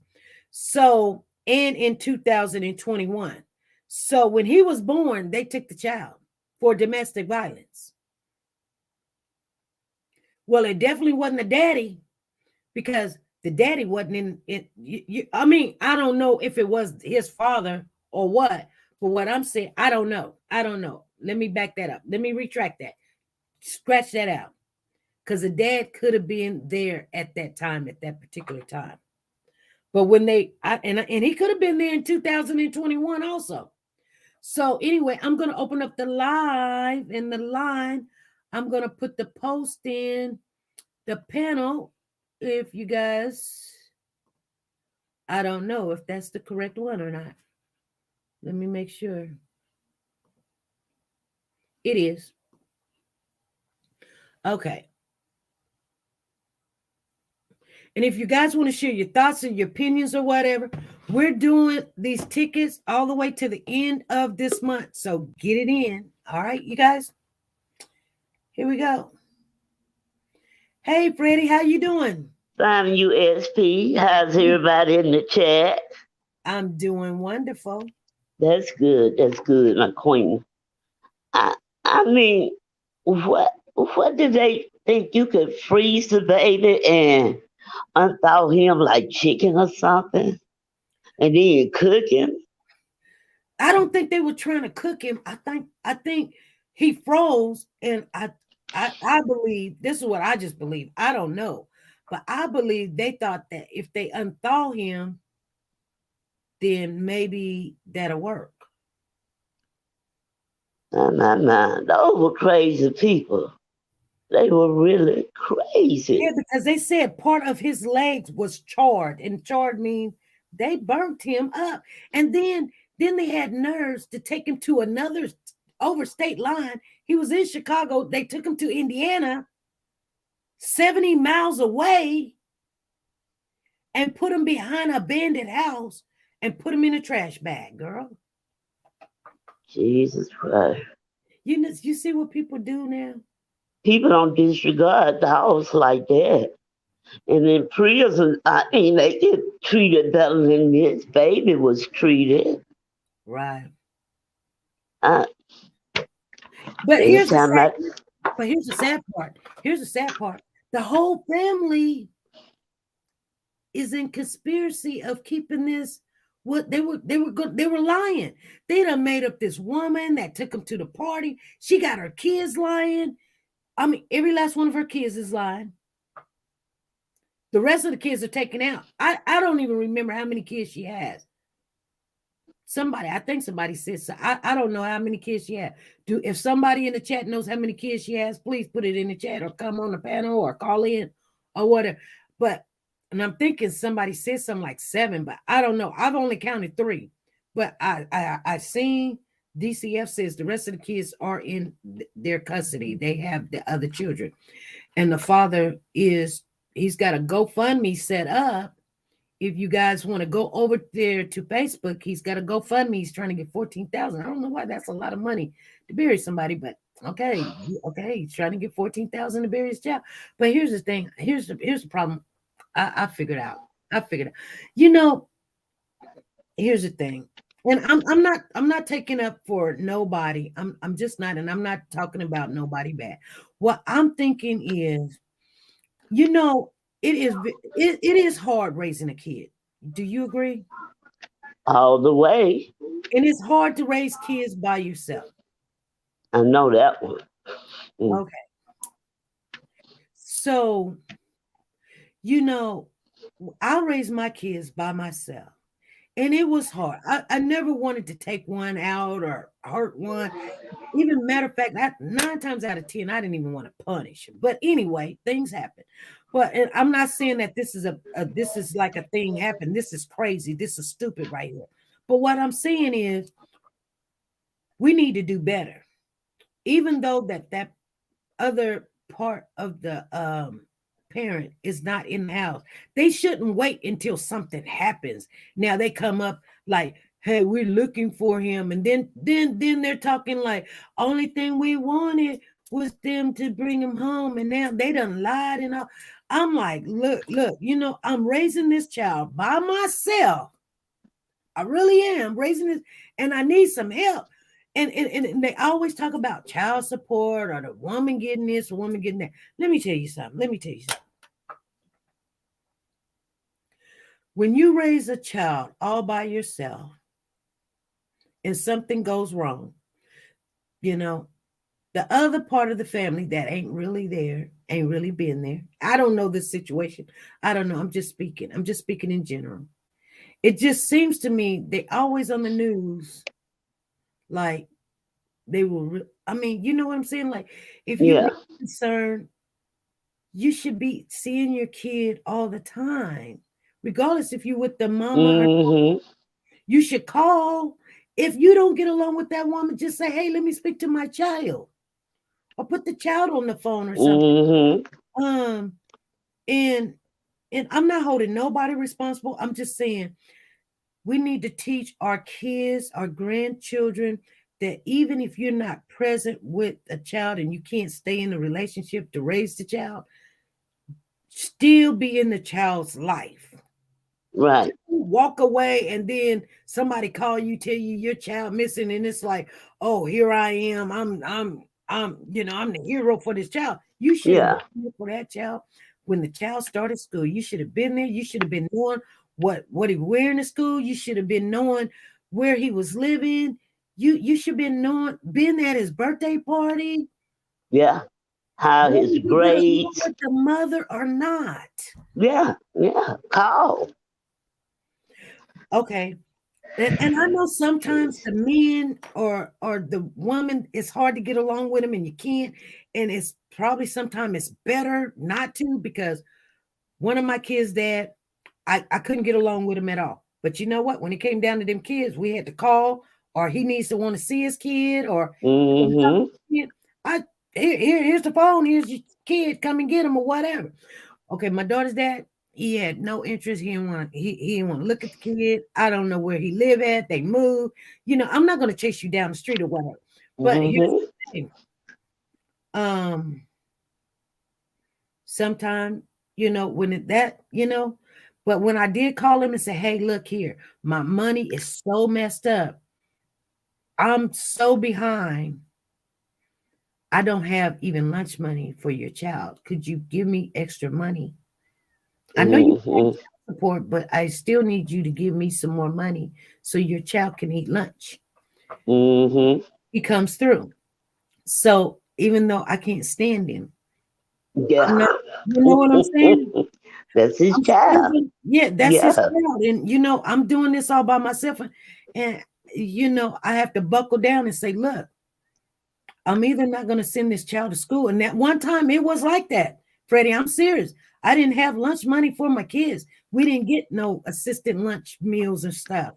So, and in 2021. So when he was born, they took the child for domestic violence. Well, it definitely wasn't the daddy because the daddy wasn't in it. I mean, I don't know if it was his father or what, but what I'm saying, I don't know. Let me back that up. Let me retract that. Scratch that out. Because the dad could have been there at that time, at that particular time. But when and he could have been there in 2021 also. So anyway, I'm going to open up the live and the line. I'm going to put the post in the panel. If you guys, I don't know if that's the correct one or not. Let me make sure. It is. Okay. And if you guys want to share your thoughts and your opinions or whatever, we're doing these tickets all the way to the end of this month. So get it in. All right, you guys. Here we go. Hey, Freddie, how you doing? I'm USP. How's everybody in the chat? I'm doing wonderful. That's good. That's good, my queen. I mean, what did they think? You could freeze the baby and unthaw him like chicken or something, and then cook him? I don't think they were trying to cook him. I think he froze, and I believe this is what I just believe. I don't know, but I believe they thought that if they unthaw him, then maybe that'll work. Nah. Those were crazy people. They were really crazy. Yeah, because they said part of his legs was charred, and charred means they burnt him up. And then they had nerves to take him to another overstate line. He was in Chicago. They took him to Indiana, 70 miles away, and put him behind an abandoned house and put him in a trash bag, girl. Jesus Christ. You see what people do now? People don't disregard dogs like that. And in prison, I mean, they get treated better than this baby was treated. Right. Uh, But here's the anytime I, sad part. Here's the sad part. The whole family is in conspiracy of keeping this. What they were lying. They done made up this woman that took them to the party. She got her kids lying. I mean, every last one of her kids is lying. The rest of the kids are taken out. I don't even remember how many kids she has. I think somebody said so. I don't know how many kids she has. If somebody in the chat knows how many kids she has, please put it in the chat or come on the panel or call in or whatever. And I'm thinking somebody said something like 7, but I don't know. I've only counted 3. But I seen DCF says the rest of the kids are in their custody. They have the other children. And the father he's got a GoFundMe set up. If you guys want to go over there to Facebook, he's got a GoFundMe. He's trying to get $14,000. I don't know why that's a lot of money to bury somebody, but okay. He's trying to get $14,000 to bury his child. But here's the thing. Here's the problem. I figured out. You know, here's the thing. And I'm not taking up for nobody. I'm just not, and I'm not talking about nobody bad. What I'm thinking is, you know, it is hard raising a kid. Do you agree? all the way. And it's hard to raise kids by yourself. I know that one. Okay. So, you know, I raised my kids by myself. And it was hard. I never wanted to take one out or hurt one. Even matter of fact, 9 times out of 10, I didn't even want to punish. But anyway, things happen. But I'm not saying that this is like a thing happened. This is crazy. This is stupid right here. But what I'm saying is we need to do better. Even though that other part of the parent is not in the house, they shouldn't wait until something happens. Now they come up like, hey, we're looking for him, and then they're talking like only thing we wanted was them to bring him home, and now they done lied and all. I'm like, look, you know, I'm raising this child by myself. I really am raising this, and I need some help. And they always talk about child support or the woman getting this, the woman getting that. Let me tell you something. When you raise a child all by yourself and something goes wrong, you know, the other part of the family that ain't really there, ain't really been there. I don't know this situation. I don't know. I'm just speaking in general. It just seems to me they always on the news like they will. I mean, you know what I'm saying? Like, if you're concerned, you should be seeing your kid all the time, regardless if you're with the mama. Or you should call. If you don't get along with that woman, just say, hey, let me speak to my child. Or put the child on the phone or something. And I'm not holding nobody responsible. I'm just saying we need to teach our kids, our grandchildren, that even if you're not present with a child and you can't stay in a relationship to raise the child, still be in the child's life. Right. Walk away and then somebody call you, tell you your child missing, and it's like, oh, here I am. I'm the hero for this child. You should have been here for that child when the child started school. You should have been there. You should have been knowing what he was wearing to school. You should have been knowing where he was living. You should have been at his birthday party. Yeah. How his grades. With the mother or not. Yeah. Call. Okay. And I know sometimes the men or the woman, it's hard to get along with them and you can't. And it's probably sometimes it's better not to, because one of my kids' dad, I couldn't get along with him at all. But you know what? When it came down to them kids, we had to call, or he needs to want to see his kid, or here's the phone, here's your kid, come and get him, or whatever. Okay, my daughter's dad, he had no interest. He didn't want to look at the kid. I don't know where he live at. They moved. You know, I'm not going to chase you down the street or whatever. But here's the say, sometime, but when I did call him and say, hey, look here, my money is so messed up. I'm so behind. I don't have even lunch money for your child. Could you give me extra money? I know you have support, but I still need you to give me some more money so your child can eat lunch. He comes through. So even though I can't stand him, Yeah. I'm not, you know what I'm saying? That's his child. That's his child. And I'm doing this all by myself. And I have to buckle down and say, look, I'm either not going to send this child to school. And that one time it was like that, Freddie. I'm serious. I didn't have lunch money for my kids. We didn't get no assistant lunch meals and stuff,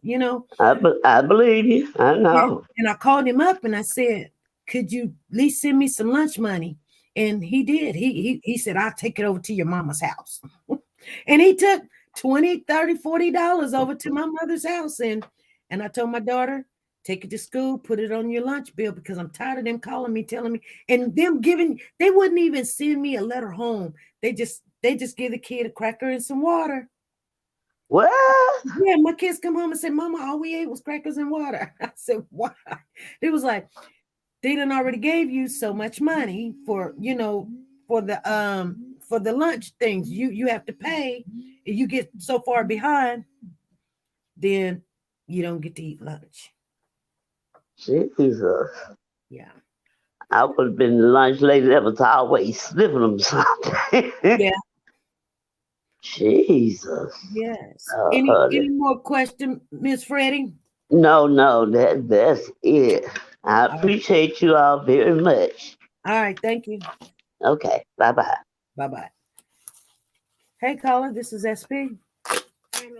I believe you. I know. And I called him up and I said, could you at least send me some lunch money? And he did. He said, I'll take it over to your mama's house. And he took $20, $30, $40 over to my mother's house. And I told my daughter, take it to school, put it on your lunch bill, because I'm tired of them calling me, telling me, and them they wouldn't even send me a letter home. They just give the kid a cracker and some water. What? Yeah, my kids come home and say, Mama, all we ate was crackers and water. I said, why? It was like, they done already gave you so much money for the lunch things. You have to pay. If you get so far behind, then you don't get to eat lunch. Jesus. Yeah. I would have been the lunch lady that was always slipping them something. Yeah. Jesus. Yes. Any more question, Miss Freddie? No, that's it. I appreciate you all very much. All right, thank you. Okay, bye-bye. Bye-bye. Hey, caller, this is SP. I ain't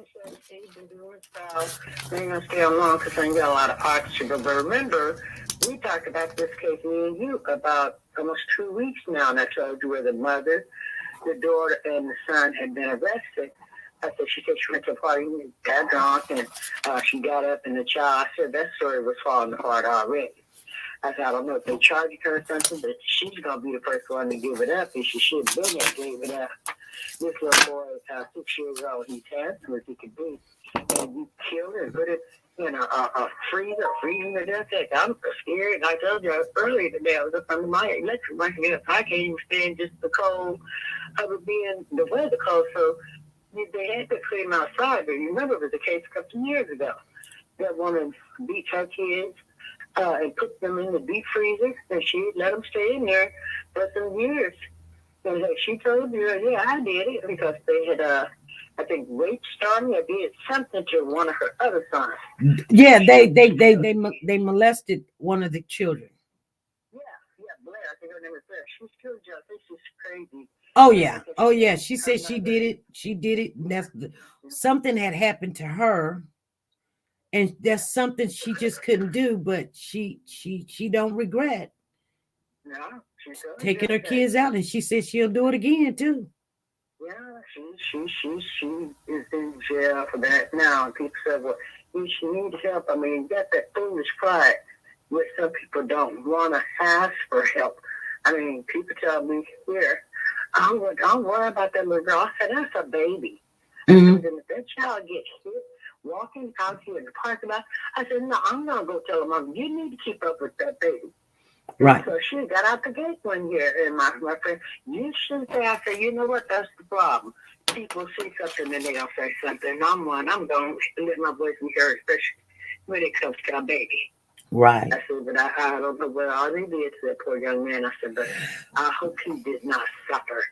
gonna stay on long because I ain't got a lot of parts to go. But remember, we talked about this case, me and you, about almost 2 weeks now, and I told you where the mother, the daughter, and the son had been arrested. She said she went to a party and got drunk, and she got up, and the child, I said that story was falling apart already. I said, I don't know if they charged her or something, but she's going to be the first one to give it up, and she should have been there, gave it up. This little boy, 6 years old, he's handsome as he could be, and you killed her and put it in a freezer, freezing to death. I'm scared. And I told you earlier today, I was up under my electric blanket. I can't even stand just the cold of it being the weather cold, so they had to clean them outside. But you remember, it was a case a couple of years ago. That woman beat her kids and put them in the deep freezer, and she let them stay in there for some years. And she told you, yeah, I did it, because they had, I think, raped Stormy or did something to one of her other sons. Yeah, they molested one of the children. Yeah, Blair. I think her name is Blair. She's still just, this is crazy. Oh yeah. She said she did it. She did it. Something had happened to her, and that's something she just couldn't do. But she don't regret. No, taking her kids out, and she said she'll do it again too. Yeah, she is in jail for that now. And people said, well, she needs help. I mean, you got that foolish pride where some people don't want to ask for help. I mean, people tell me here, don't worry about that little girl. I said, that's a baby. Mm-hmm. I said, if that child gets hit walking out here in the parking lot, I said, no, I'm going to go tell her, Mom, you need to keep up with that baby. Right. So she got out the gate one year, and my friend, you shouldn't say, I said, you know what, that's the problem. People see something and they don't say something. I'm going to let my voice be heard, especially when it comes to a baby. Right. I said, but I don't know what all they did to that poor young man. I said, but I hope he did not suffer.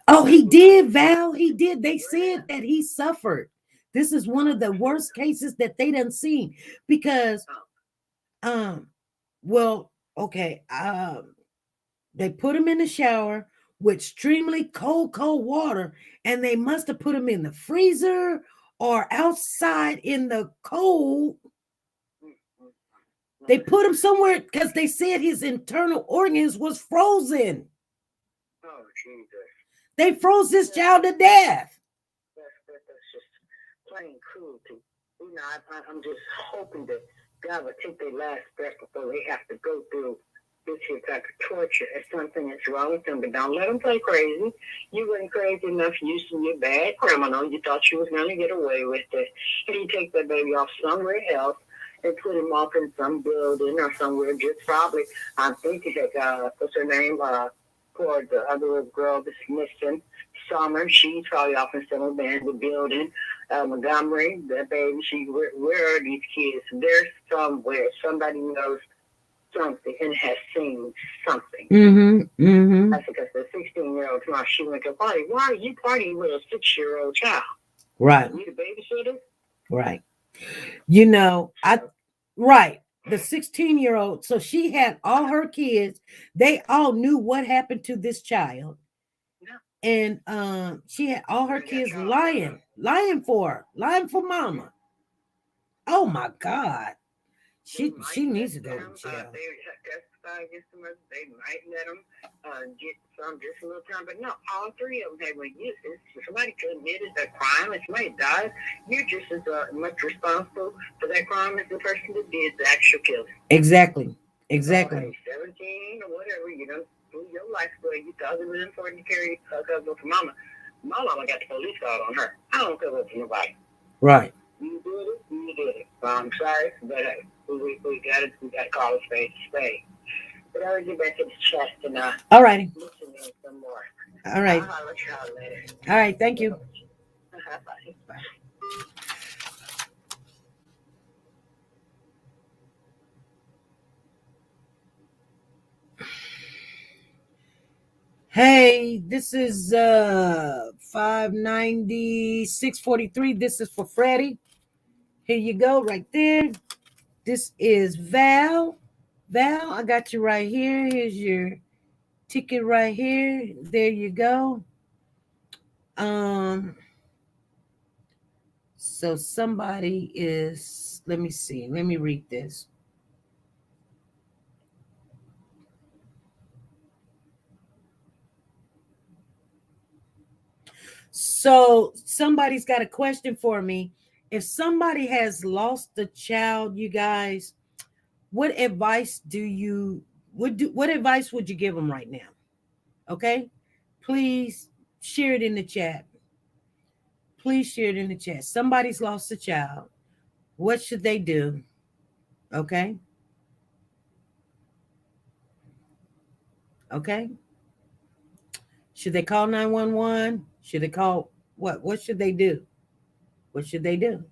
Oh, he did, Val. He did. They said that he suffered. This is one of the worst cases that they done seen, because, they put him in the shower with extremely cold water, and they must have put him in the freezer or outside in the cold. They put him somewhere because they said his internal organs was frozen. Oh, Jesus. They froze this child to death. That's just plain cruelty. You know, I'm just hoping that God would take their last breath before they have to go through It's a type of torture. It's something that's wrong with them, but don't let them play crazy. You weren't crazy enough using your bad criminal. You thought you was going to get away with it. And you take that baby off somewhere else and put him off in some building or somewhere. Just probably, I'm thinking that, what's her name? For the other little girl that's missing, Summer. She's probably off in some abandoned building. Montgomery, that baby, where are these kids? They're somewhere. Somebody knows something and has seen something. That's because the 16-year-old, tomorrow she went to a party. Why are you partying with a 6-year-old child? Right. You the babysitter? Right. You know, right. The 16-year-old, so she had all her kids. They all knew what happened to this child. Yeah. And she had all her kids lying for mama. Oh my God. She needs to go to jail. They testify against them. They might let them get some just a little time, but no, all three of them. Hey, when somebody committed a crime and somebody dies, you're just as much responsible for that crime as the person that did the actual killing. Exactly. Okay, 17 or whatever, you don't do your life away. You thought it was important to carry a couple for mama. My mama got the police called on her. I don't care what for nobody. Right. You did it. Well, I'm sorry, but hey, we got to call a spade a spade. But I'll get back to the chest and all righty. Listen in some more. All right. I'll holler at y'all later. All right, thank you. Bye. Bye. Hey, this is 590 643. This is for Freddie. Here you go, right there. This is Val. Val, I got you right here. Here's your ticket right here. There you go. So somebody is, let me see. Let me read this. So somebody's got a question for me. If somebody has lost a child, you guys, what advice would you give them right now? Okay, please share it in the chat. Please share it in the chat. Somebody's lost a child. What should they do? Okay. Should they call 911? Should they call what? What should they do? What should they do?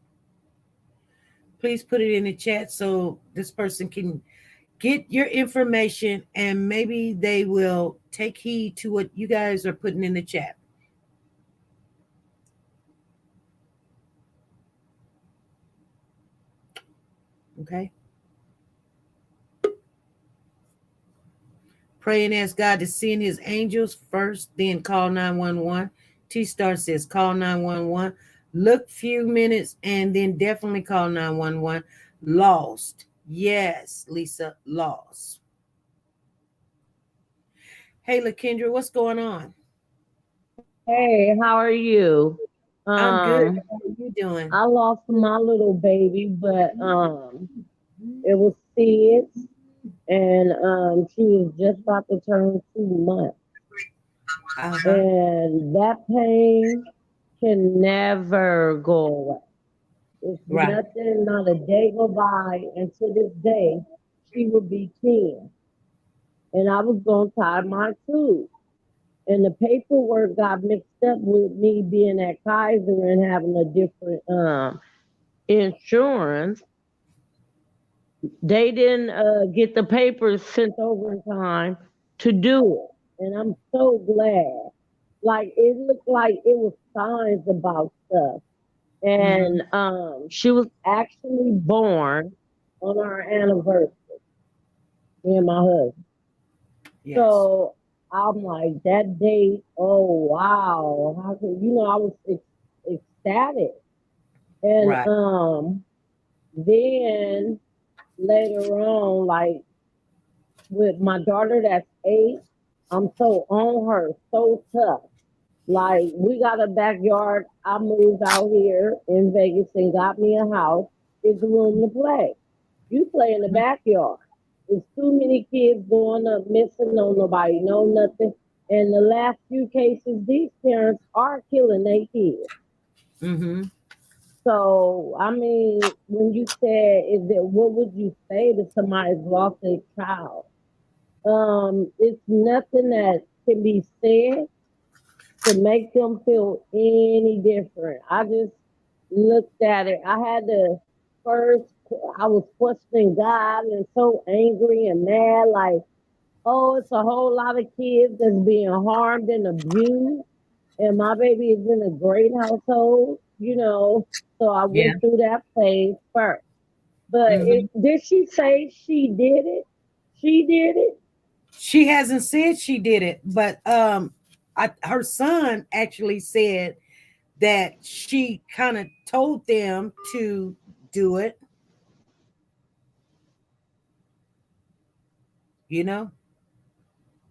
Please put it in the chat so this person can get your information and maybe they will take heed to what you guys are putting in the chat. Okay. Pray and ask God to send his angels first, then call 911. T-Star says call 911. Look few minutes and then definitely call 911. Lost. Yes, Lisa, lost. Hey, LaKendra, what's going on? Hey, how are you? I'm good. How are you doing? I lost my little baby, but it was SIDS, and she was just about to turn 2 months. And that pain can never go away. It's nothing, not a day go by, and to this day, she will be 10. And I was going to tie my tube. And the paperwork got mixed up with me being at Kaiser and having a different insurance. They didn't get the papers sent over in time to do it. And I'm so glad. Like, it looked like it was signs about stuff. And she was actually born on our anniversary, me and my husband. Yes. So I'm like, that date, oh, wow. How could, I was ecstatic. And then later on, like with my daughter that's 8, I'm so on her, so tough. Like, we got a backyard. I moved out here in Vegas and got me a house. It's a room to play. You play in the backyard. It's too many kids going up missing, no nobody know nothing. And the last few cases, these parents are killing their kids. Mm-hmm. So, I mean, when you said, is it, what would you say to somebody's lost their child? It's nothing that can be said to make them feel any different. I just looked at it. I had to first, I was questioning God and so angry and mad, like, oh, it's a whole lot of kids that's being harmed and abused. And my baby is in a great household, you know. So I Yeah. went through that phase first. But Mm-hmm. did she say she did it? She did it? She hasn't said she did it, but her son actually said that she kind of told them to do it, you know.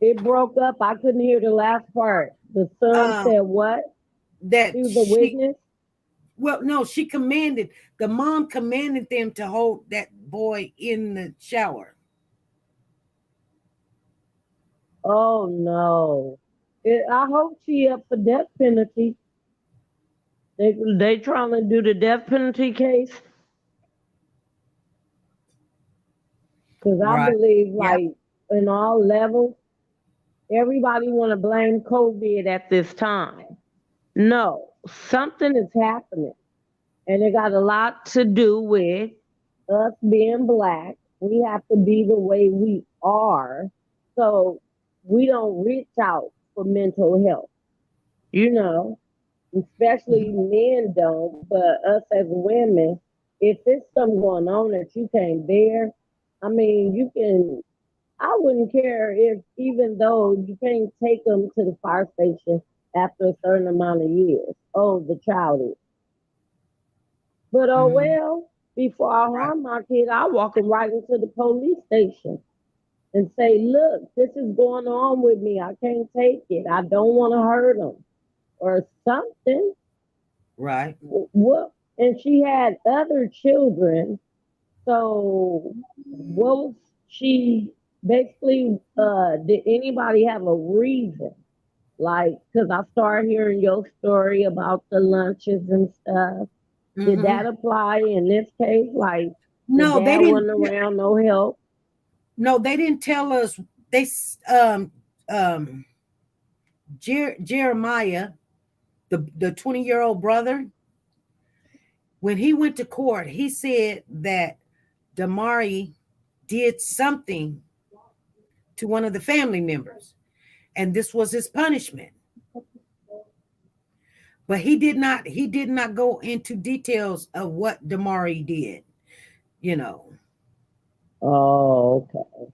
It broke up. I couldn't hear the last part. The son Um, said what? He that was a she witness? well, no, she commanded the mom commanded them to hold that boy in the shower. Oh no. I hope she up for death penalty. They trying to do the death penalty case because I Right. believe Yep. like in all levels, everybody want to blame COVID at this time. No, something is happening, and it got a lot to do with us being black. We have to be the way we are, so we don't reach out for mental health. You know, especially men don't, but us as women, if there's something going on that you can't bear, I mean, you can. I wouldn't care if, even though you can't take them to the fire station after a certain amount of years. Oh, the child is. But oh Mm-hmm. well, before I Right. harm my kid, I walk them right into the police station and say, look, this is going on with me. I can't take it. I don't want to hurt them or something. Right. What? And she had other children. So what was she basically? Did anybody have a reason? Like, because I started hearing your story about the lunches and stuff. Did Mm-hmm. that apply in this case? Like, the No, they dad didn't. wasn't around, no help. No, they didn't tell us. They um Jeremiah, the 20-year-old brother, when he went to court, he said that Damari did something to one of the family members, and this was his punishment. But he did not go into details of what Damari did, you know. Oh, okay.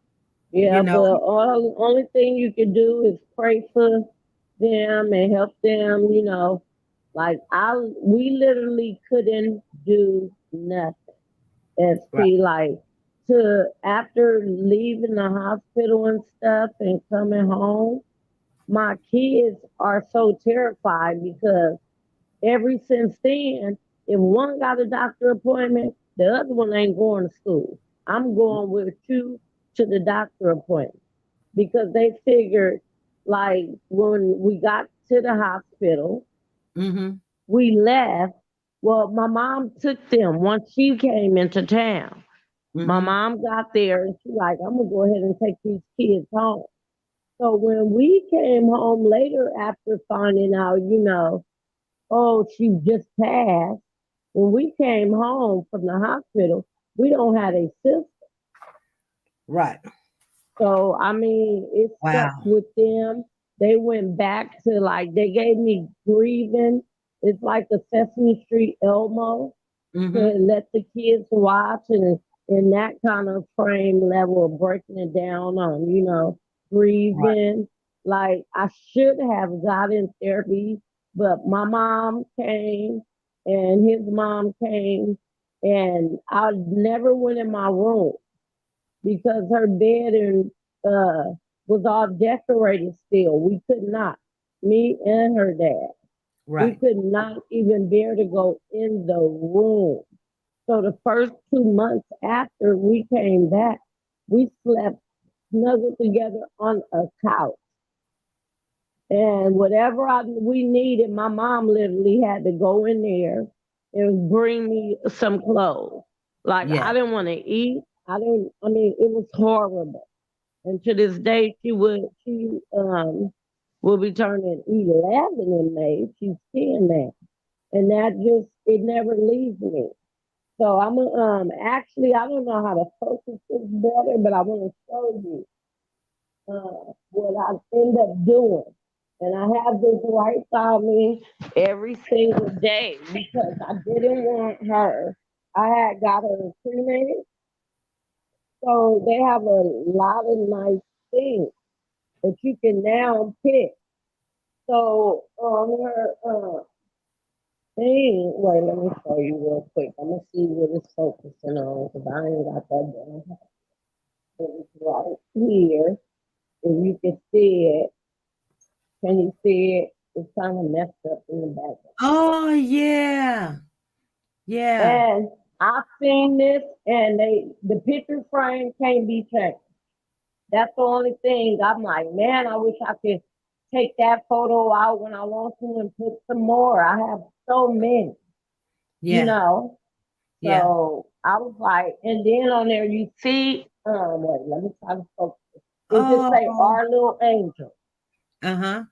You Yeah, but know, only thing you can do is pray for them and help them, you know. Like we literally couldn't do nothing. And right. see, like, to after leaving the hospital and stuff and coming home, my kids are so terrified because ever since then, if one got a doctor appointment, the other one ain't going to school. I'm going with you to the doctor appointment because they figured, like, when we got to the hospital, Mm-hmm. we left. Well, my mom took them once she came into town. My Mm-hmm. mom got there and she like, I'm gonna go ahead and take these kids home. So when we came home later after finding out, you know, oh, she just passed. When we came home from the hospital, we don't have a sister. Right. So I mean, it stuck Wow. with them. They went back to like they gave me grieving. It's like a Sesame Street Elmo to Mm-hmm. let the kids watch and in that kind of frame level of breaking it down on, you know, Right. grieving. Like I should have gotten therapy, but my mom came and his mom came and I never went in my room because her bed and was all decorated still. We could not. Me and her dad. We Right. could not even bear to go in the room. So the first 2 months after we came back, We slept snuggled together on a couch. And whatever we needed, my mom literally had to go in there and bring me some clothes. Like Yeah. I didn't want to eat. I mean, it was horrible. And to this day, she will be turning 11 in May. She's 10 now. And that just, it never leaves me. So I'm actually, I don't know how to focus this better, but I want to show you what I end up doing. And I have this right by me every single day because I didn't want her. I had got her cremated, so they have a lot of nice things that you can now pick. So on her thing, wait, let me show you real quick. I'm gonna see what it's focusing on because I ain't got that down. It's right here. If you can see it, can you see it? It's kind of messed up in the background. Oh yeah. Yeah. And I've seen this, and the picture frame can't be changed. That's the only thing. I'm like, man, I wish I could take that photo out when I want to and put some more. I have so many, Yeah. you know. Yeah. So I was like, and then on there you see, wait, let me try to focus. It just say Oh. our little angel. Uh-huh.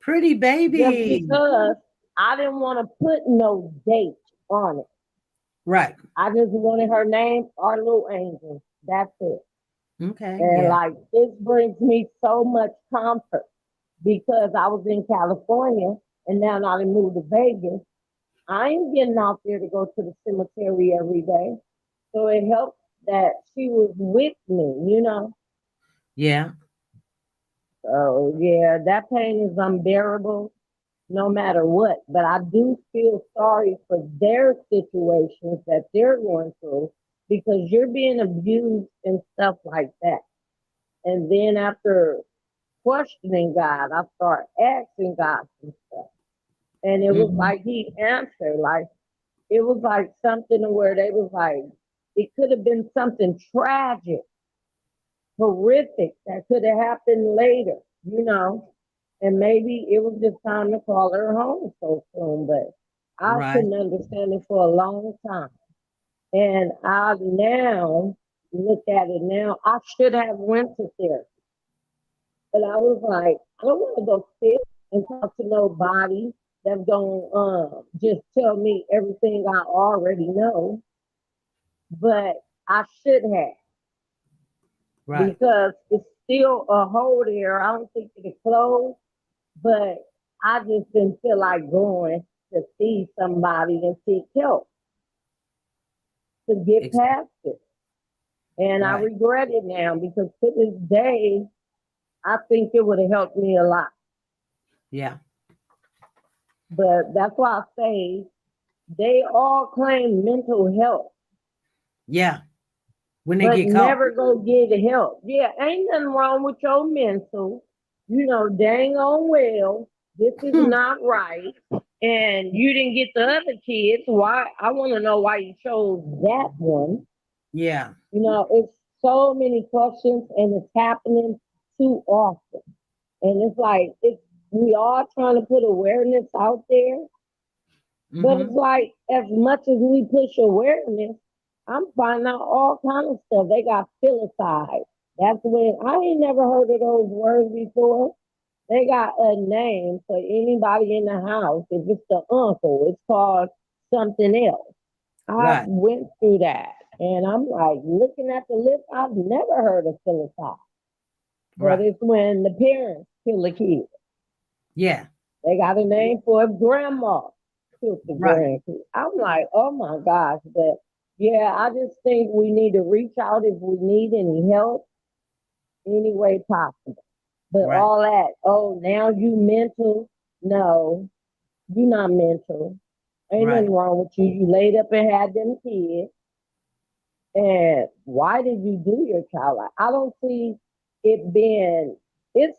Pretty Just baby. because I didn't want to put no date on it. Right. I just wanted her name, our little angel. That's it. Okay. And Yeah. like this brings me so much comfort because I was in California and now I done moved to Vegas. I ain't getting out there to go to the cemetery every day. So it helped that she was with me, you know. Yeah. So yeah, that pain is unbearable no matter what. But I do feel sorry for their situations that they're going through because you're being abused and stuff like that. And then after questioning God, I started asking God some stuff. And it was Mhm. like he answered, like it was like something where they was like, it could have been something tragic, horrific that could have happened later, you know. And maybe it was just time to call her home so soon, but I Right. couldn't understand it for a long time. And I now look at it now. I should have went to therapy. But I was like, I don't want to go sit and talk to nobody that's going to just tell me everything I already know. But I should have Right. because it's still a hole there. I don't think it closed, but I just didn't feel like going to see somebody and seek help to get Ex- past it. And I Right. regret it now because to this day, I think it would have helped me a lot. Yeah. But that's why I say they all claim mental health, Yeah. When they but get caught. never go get help. Yeah, ain't nothing wrong with your mental. You know, dang on well, this is not right. And you didn't get the other kids. Why? I want to know why you chose that one. Yeah. You know, it's so many questions and it's happening too often. And it's like, we all trying to put awareness out there. But it's Mm-hmm. like as much as we push awareness, I'm finding out all kind of stuff. They got filicide. That's when I ain't never heard of those words before. They got a name for anybody in the house. If it's the uncle, it's called something else. I Right. went through that, and I'm like looking at the list. I've never heard of filicide, but Right. it's when the parents kill a kid. Yeah. They got a name for it, grandma killed the Right. grandkid. I'm like, oh my gosh. But yeah, I just think we need to reach out if we need any help, any way possible. But Right. all that, oh, now you mental. No, you not mental. Ain't Right. nothing wrong with you. You laid up and had them kids. And why did you do your child life? I don't see it being, it's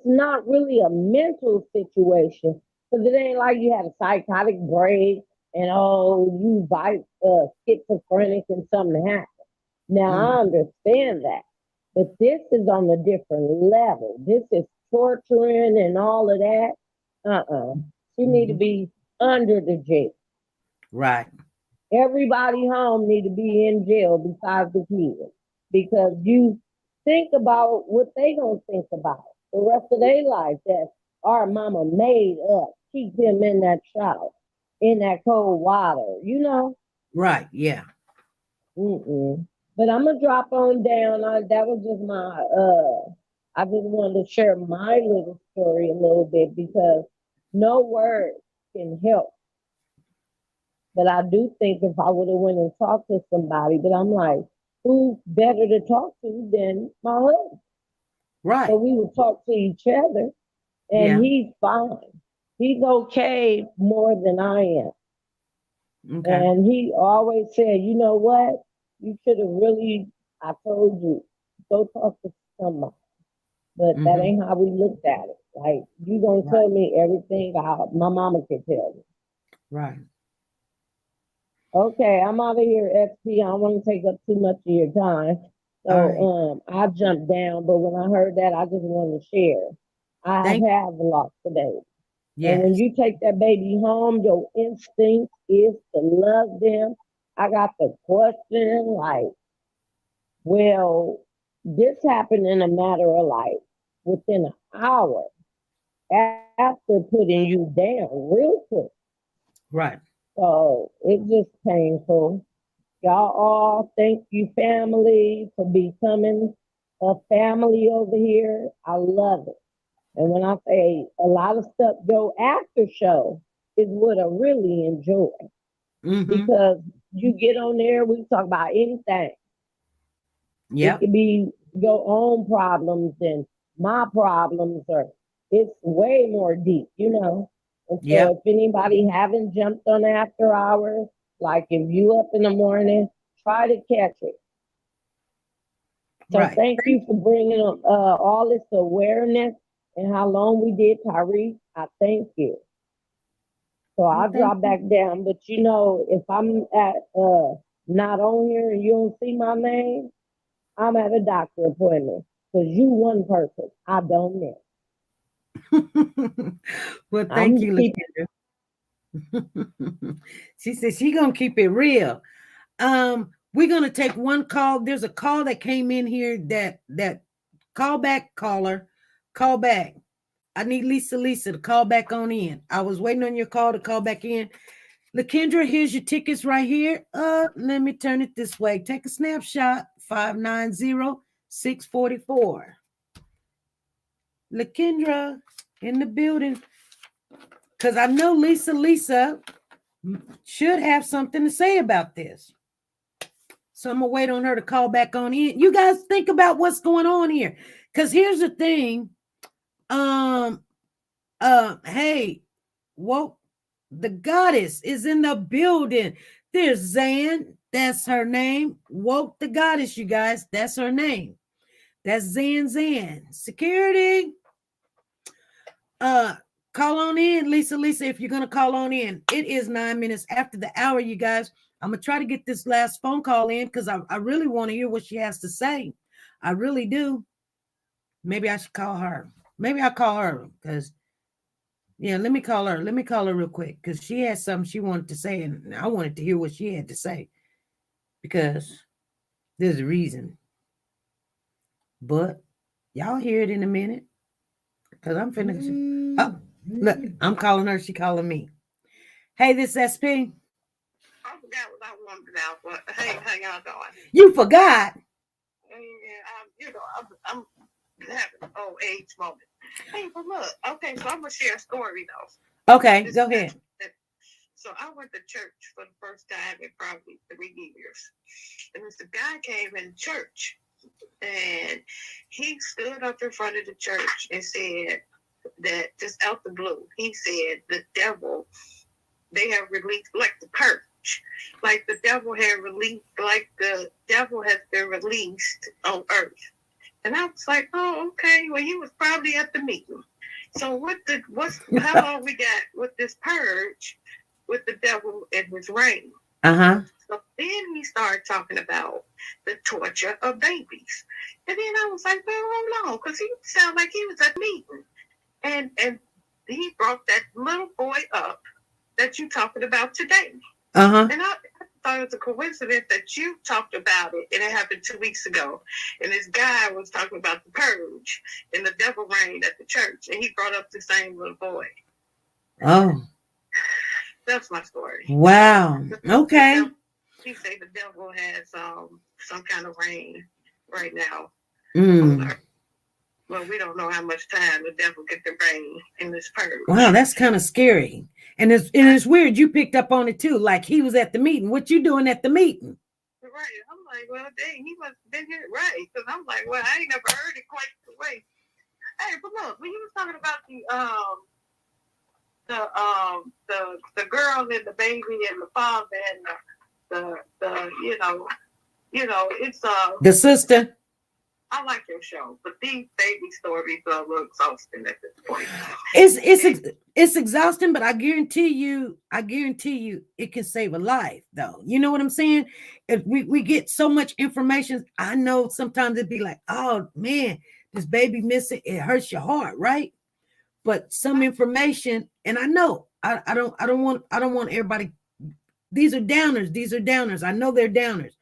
not really a mental situation. Because it ain't like you had a psychotic break and oh, you schizophrenic and something happened. Now I understand that, but this is on a different level. This is torturing and all of that. She need to be under the jail. Right. Everybody home need to be in jail besides the kids, because you think about what they gonna think about the rest of their life, that our mama made us keep him in that shower, in that cold water, you know. Right. Yeah. But I'm gonna drop on down. That was just my I just wanted to share my little story a little bit, because no word can help. But I do think if I would have went and talked to somebody, but I'm like, who's better to talk to than my husband? Right. So we would talk to each other, and Yeah. he's fine. He's okay more than I am. Okay. And he always said, you know what? You should have really, I told you, go talk to somebody. But that ain't how we looked at it. Like, you gonna tell me everything my mama can tell me. Right. Okay, I'm out of here, XP. I don't want to take up too much of your time. So I jumped down, but when I heard that, I just wanted to share. I have lost a baby. Yes. And when you take that baby home, your instinct is to love them. I got the question, like, well, this happened in a matter of like within an hour after putting you down real quick. Right. So it's just painful. Y'all all, thank you, family, for becoming a family over here. I love it. And when I say a lot of stuff go after show is what I really enjoy. Because you get on there, we talk about anything. Yeah. It could be your own problems and my problems, or it's way more deep, you know. And so if anybody haven't jumped on after hours, like if you up in the morning, try to catch it. So thank you for bringing all this awareness and how long we did, Tyrese. I thank you. So I'll drop back down. But you know, if I'm at not on here and you don't see my name, I'm at a doctor appointment, because you one person I don't miss. Well, thank you, LaKendra. She said she gonna keep it real. We're gonna take one call. There's a call that came in here that call back, caller, call back. I need Lisa to call back on in. I was waiting on your call to call back in. LaKendra, here's your tickets right here. Let me turn it this way. Take a snapshot. 590-644. LaKendra in the building. Because I know Lisa should have something to say about this. So I'm going to wait on her to call back on in. You guys think about what's going on here. Because here's the thing. Hey, well, the goddess is in the building. There's Zan. That's her name. Woke the goddess, you guys. That's her name. That's Zan. Security. Call on in, Lisa, if you're going to call on in. It is 9 minutes after the hour, you guys. I'm going to try to get this last phone call in, because I really want to hear what she has to say. I really do. Maybe I should call her. Maybe I'll call her, because, yeah, let me call her. Let me call her real quick, because she had something she wanted to say, and I wanted to hear what she had to say, because there's a reason. But y'all hear it in a minute, because I'm finna. Oh, look, I'm calling her. She calling me. Hey, this SP. I forgot what I wanted now, but hey, how y'all doing? You forgot. I'm having an old age moment. Hey, but look, okay, so I'm gonna share a story though. Okay, go ahead. So I went to church for the first time in probably 3 years. And this guy came in church, and he stood up in front of the church and said that, just out the blue, he said the devil, they have released, like the purge, like the devil had released, like the devil has been released on earth. And I was like, oh, okay. Well, he was probably at the meeting. So how long we got with this purge with the devil and his reign? So then he started talking about the torture of babies. And then I was like, well, hold on, because he sounded like he was at a meeting. And he brought that little boy up that you talking about today. And I thought it was a coincidence that you talked about it, and it happened 2 weeks ago. And this guy was talking about the purge and the devil reigned at the church, and he brought up the same little boy. Oh, that's my story. Wow. Okay. He say the devil has some kind of reign right now. Well, we don't know how much time the devil get to reign in this purge. Wow, that's kind of scary. And it's weird. You picked up on it too. Like he was at the meeting. What you doing at the meeting? Right. I'm like, well, dang, he must have been here, right? Because I'm like, well, I ain't never heard it quite the way. Hey, but look, when you was talking about the girl and the baby and the father and the it's the sister. I like your show, but these baby stories are a little exhausting at this point. It's exhausting, but I guarantee you it can save a life, though. You know what I'm saying? If we get so much information, I know sometimes it'd be like, oh man, this baby missing, it hurts your heart, right? But some information, and I know I don't want everybody. These are downers. I know they're downers,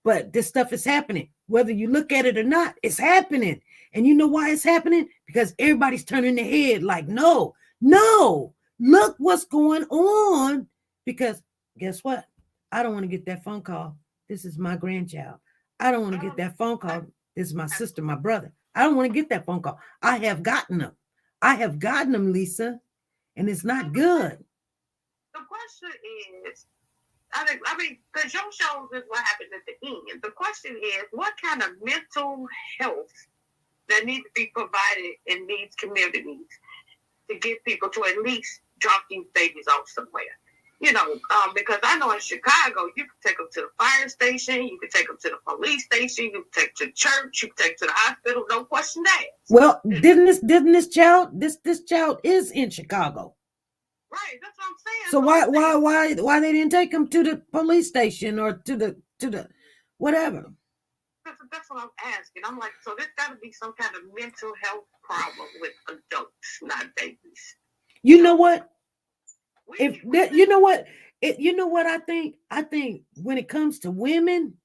but this stuff is happening. Whether you look at it or not, it's happening. And you know why it's happening? Because everybody's turning their head like, no, look what's going on. Because guess what? I don't want to get that phone call. This is my grandchild. I don't want to get that phone call. This is my sister, my brother. I don't want to get that phone call. I have gotten them, Lisa, and it's not good. The question is, I mean, because your shows is what happened at the end. The question is, what kind of mental health that needs to be provided in these communities to get people to at least drop these babies off somewhere? You know, because I know in Chicago, you can take them to the fire station, you can take them to the police station, you can take them to church, you can take them to the hospital, no question asked. Well, didn't this child is in Chicago? Right, that's what I'm saying. So why they didn't take him to the police station or to the whatever? That's what I'm asking. I'm like, so there's got to be some kind of mental health problem with adults, not babies. You know what? You know what I think? I think when it comes to women,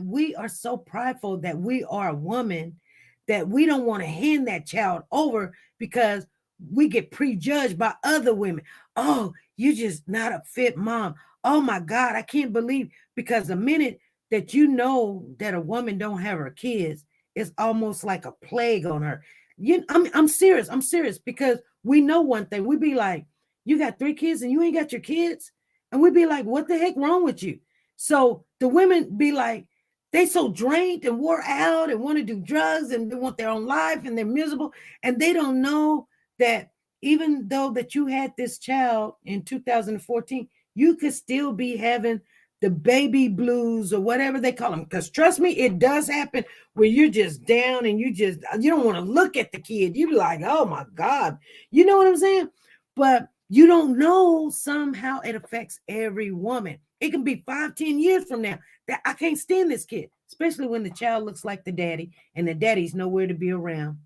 we are so prideful that we are a woman that we don't want to hand that child over because we get prejudged by other women. Oh, you're just not a fit mom. Oh my God, I can't believe, because the minute that you know that a woman don't have her kids, it's almost like a plague on her. I'm serious. I'm serious, because we know one thing. We be like, you got 3 kids and you ain't got your kids. And we be like, what the heck wrong with you? So the women be like, they so drained and wore out and want to do drugs and they want their own life and they're miserable. And they don't know that even though that you had this child in 2014, you could still be having the baby blues or whatever they call them. Because trust me, it does happen where you're just down and you don't want to look at the kid. You be like, oh my God, you know what I'm saying? But you don't know, somehow it affects every woman. It can be 5-10 years from now that I can't stand this kid, especially when the child looks like the daddy and the daddy's nowhere to be around.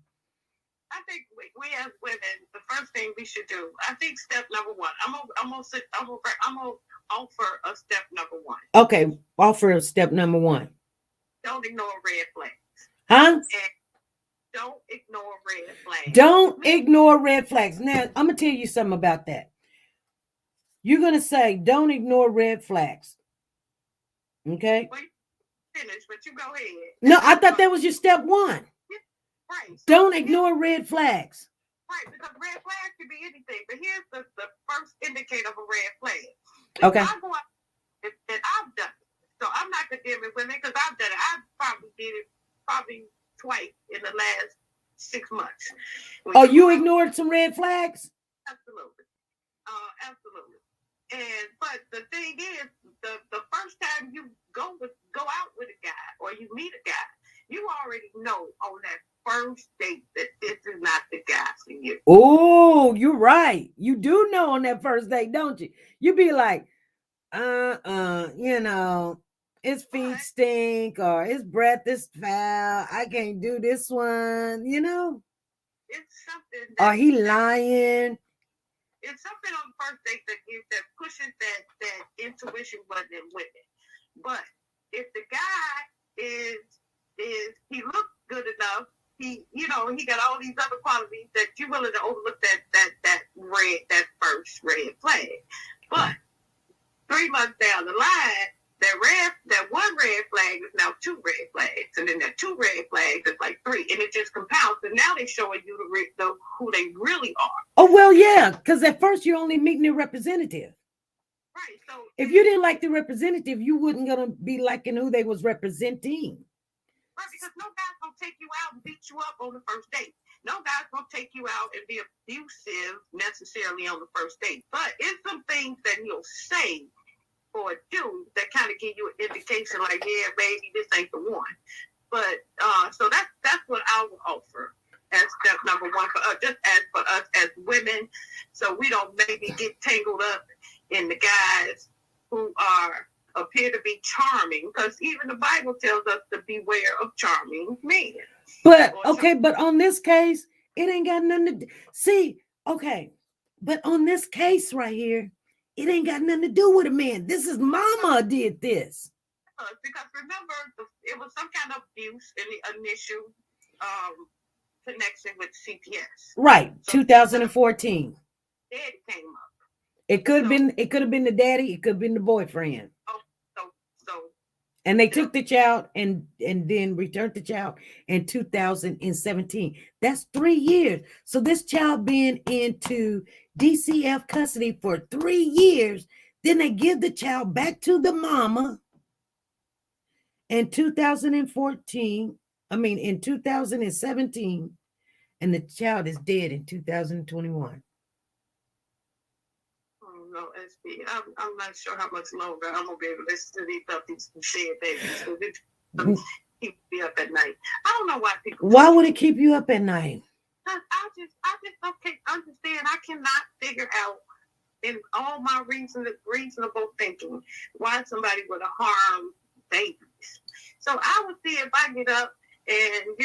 I think we as women, the first thing we should do, I think step number 1, I'm gonna offer a step number 1. Okay, offer a step number 1. Don't ignore red flags. Huh? And don't ignore red flags. Don't ignore red flags. Now, I'm gonna tell you something about that. You're gonna say, don't ignore red flags. Okay? Well, finish, but you go ahead. No, I thought that was your step 1. Right. So don't ignore red flags. Right, because red flags can be anything. But here's the first indicator of a red flag. Okay. I go out and I've done it. So I'm not condemning women because I've done it. I probably did it twice in the last 6 months. Oh, you ignored some red flags? Absolutely. Absolutely. But the thing is, the first time you go out with a guy or you meet a guy, you already know on that first date that this is not the guy for you. Oh, you're right. You do know on that first date, don't you? You be like, you know, his feet stink or his breath is foul. I can't do this one, you know. It's something Or he lying. It's something on the first date that pushes that intuition button in women. But if the guy is he looks good enough, he got all these other qualities that you're willing to overlook that first red flag. But 3 months down the line, that one red flag is now 2 red flags, and then that 2 red flags is like 3, and it just compounds. And now they're showing you who they really are. Oh well, yeah, because at first you're only meeting the representative. Right. So if you didn't like the representative, you wouldn't gonna be liking who they was representing. Right, because no guy's gonna take you out and beat you up on the first date. No guy's gonna take you out and be abusive necessarily on the first date. But it's some things that he'll say or do that kind of give you an indication, like, yeah, baby, this ain't the one. But so that's what I would offer as step number 1 for us, just as for us as women, so we don't maybe get tangled up in the guys who appear to be charming, because even the Bible tells us to beware of charming men. But okay, but on this case, it ain't got nothing to see. Okay, but on this case right here, it ain't got nothing to do with a man. This is mama did this. Because remember, it was some kind of abuse in the initial connection with CPS. Right, so 2014. Daddy came up. It could have been the daddy. It could have been the boyfriend. So. And they took the child and then returned the child in 2017. That's 3 years. So this child been into DCF custody for 3 years. Then they give the child back to the mama in 2017, and the child is dead in 2021. No, SB. I'm not sure how much longer I'm gonna be able to listen to these these dead babies. So it keep me up at night. I don't know why people. Why would it keep you up at night? I just don't understand. I cannot figure out in all my reasonable thinking why somebody would harm babies. So I would see if I get up and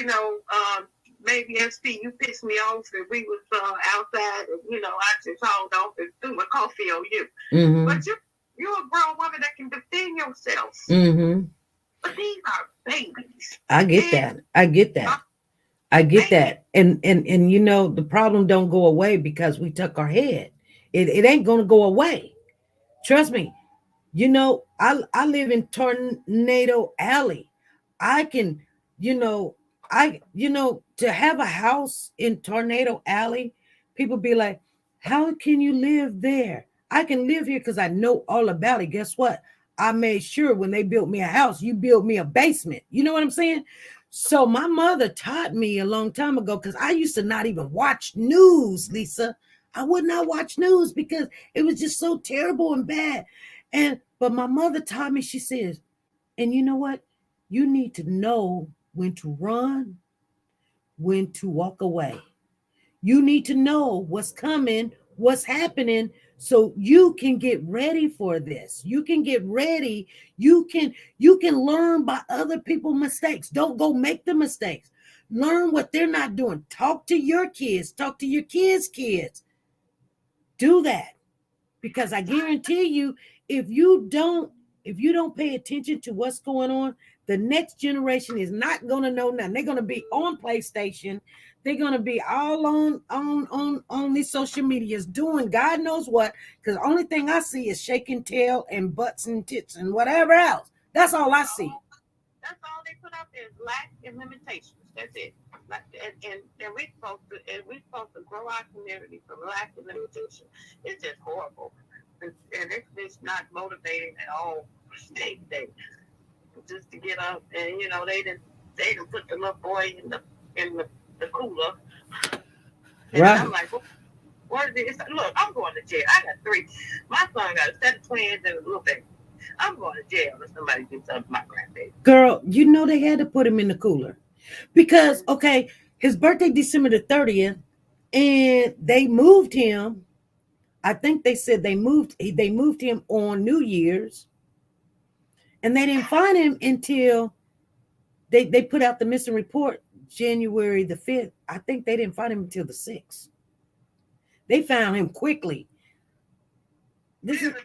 maybe SP, you pissed me off and we was outside and I just hauled off and threw my coffee on you. Mm-hmm. But you're a grown woman that can defend yourself. Mm-hmm. But these are babies. I get that. And the problem don't go away because we tuck our head. It ain't gonna go away. Trust me. I live in Tornado Alley. I can, to have a house in Tornado Alley, people be like, how can you live there? I can live here because I know all about it. Guess what? I made sure when they built me a house, you built me a basement. You know what I'm saying? So my mother taught me a long time ago, because I used to not even watch news, Lisa. I would not watch news because it was just so terrible and bad. But my mother taught me, she says, and you know what? You need to know when to run, when to walk away. You need to know what's coming, what's happening, so you can get ready for this. You can get ready. You can learn by other people's mistakes. Don't go make the mistakes. Learn what they're not doing. Talk to your kids. Talk to your kids' kids. Do that. Because I guarantee you, if you don't pay attention to what's going on, the next generation is not going to know nothing. They're going to be on PlayStation. They're going to be all on these social medias doing God knows what, because the only thing I see is shaking tail and butts and tits and whatever else. That's all I see. That's all they put up is lack and limitations. That's it. And we're supposed to grow our community from lack and limitation. It's just horrible. And it's not motivating at all. Day. Just to get up and they didn't put the little boy in the cooler. And right. I'm like, what is it? Look, I'm going to jail. I got 3. My son got a set of twins and a little baby. I'm going to jail if somebody do something to my grandbaby. Girl, they had to put him in the cooler because his birthday December the 30th, and they moved him I think they said they moved him on New Year's, and they didn't find him until they put out the missing report January the 5th. I think they didn't find him until the 6th. They found him quickly. These ain't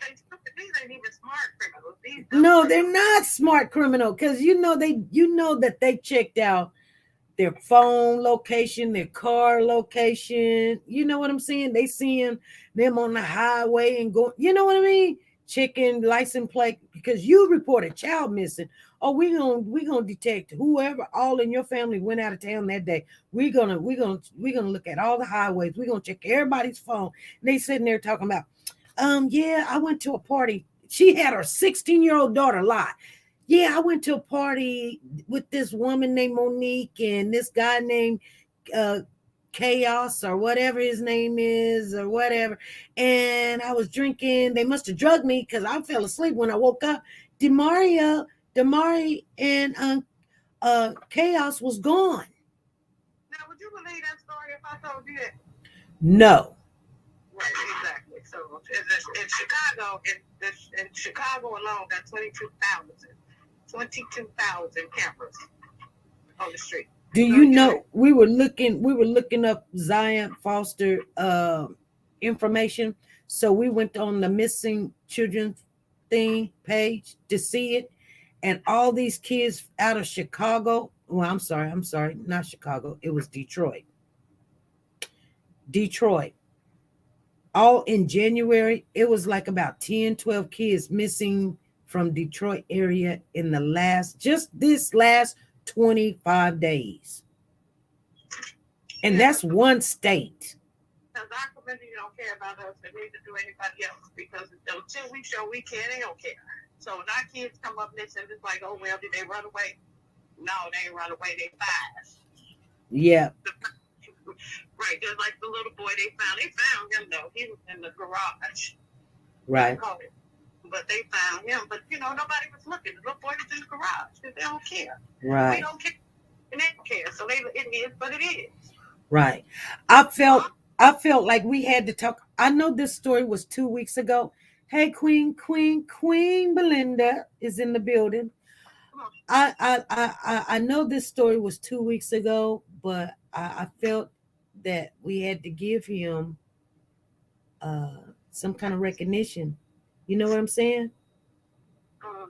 even smart criminals. No, they're not smart criminal, because you know that they checked out their phone location, their car location. You know what I'm saying? They seeing them on the highway and go. You know what I mean? Checking license plate, because you report a child missing. Oh, we gonna detect whoever all in your family went out of town that day. We're gonna look at all the highways. We're gonna check everybody's phone. And they sitting there talking about, yeah, I went to a party. She had her 16-year-old daughter lie. Yeah, I went to a party with this woman named Monique and this guy named Chaos, or whatever his name is, or whatever. And I was drinking. They must have drugged me, because I fell asleep when I woke up. Damari and Chaos was gone. Now, would you believe that story if I told you that? No. Right, exactly. So in Chicago alone, got 22,000 cameras on the street. Do you know we were looking up Zion Foster information? So we went on the missing children thing page to see it, and all these kids out of Chicago. Well, I'm sorry, not Chicago. It was Detroit. All in January, it was like about 10, 12 kids missing from Detroit area in this last 25 days. And that's one state. Because our community don't care about us, and neither do anybody else, because until we show we care, they don't care. So when our kids come up missing, it's like, oh, well, did they run away? No, they ain't run away, they fast. Yeah. Right, just like the little boy they found him though. He was in the garage. Right. But they found him. But nobody was looking. The little boy was in the garage. They don't care. Right. We don't care. And they don't care. So it is, but it is. Right. I felt like we had to talk. I know this story was 2 weeks ago. Hey, Queen Belinda is in the building. I know this story was 2 weeks ago, but I felt that we had to give him some kind of recognition. You know what I'm saying? I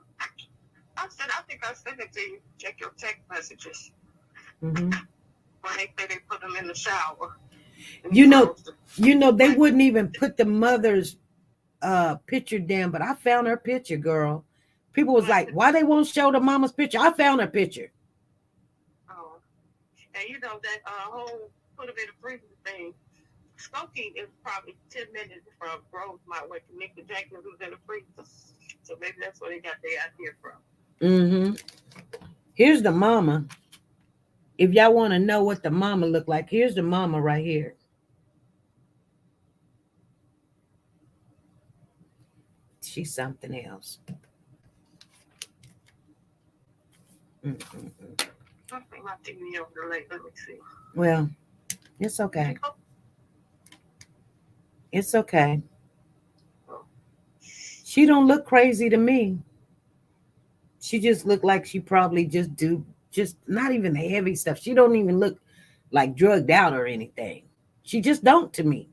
think I sent it to you. Check your text messages. Mm-hmm. When they say they put them in the shower. You know, they wouldn't even put the mother's picture down, but I found her picture, girl. People was like, why they won't show the mama's picture? I found her picture. Oh. And that whole put them in the freezer thing, Skokie is probably 10 minutes from Rosemont, where TeNika Jackson was in the freezer. So maybe that's where they got their idea from. Mm-hmm. Here's the mama. If y'all want to know what the mama looked like, here's the mama right here. She's something else. Mm-mm-mm. I think my TV over late. Let me see. Well, it's okay. It's okay. She don't look crazy to me. She just looked like she probably just not even the heavy stuff. She don't even look like drugged out or anything. She just don't to me.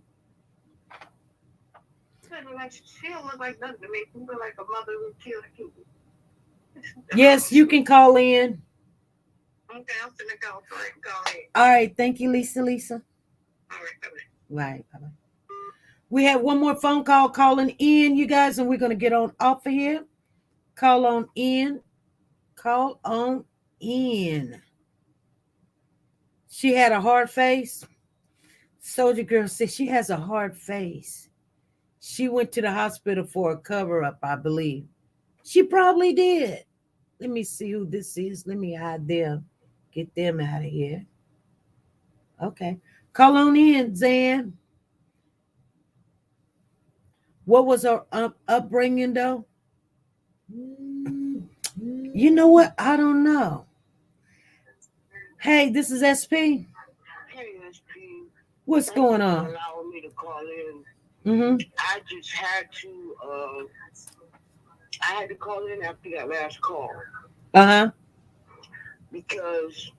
She don't look like nothing to me. She look like a mother who killed a kid. Yes, you can call in. Okay, I'm gonna go for it. Go ahead. All right, thank you, Lisa. All right, bye-bye. Right, bye-bye. We have one more phone call calling in, you guys, and we're going to get on off of here. Call on in. She had a hard face. Soldier girl said she has a hard face. She went to the hospital for a cover-up, I believe. She probably did. Let me see who this is. Let me hide them. Get them out of here. Okay. Call on in, Zan. What was her upbringing, though? You know what? I don't know. Hey, this is SP. Hey, SP. What's going on? Allowing me to call in. I just had to. I had to call in after that last call. Because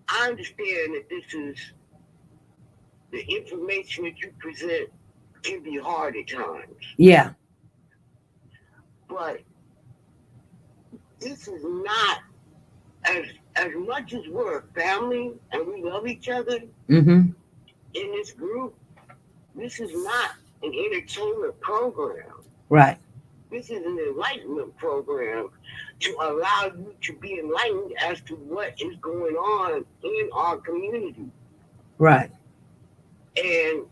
I understand that this is the information that you present can be hard at times. Yeah. But this is not as much as we're a family and we love each other in this group. This is not an entertainment program. Right. This is an enlightenment program to allow you to be enlightened as to what is going on in our community. Right. And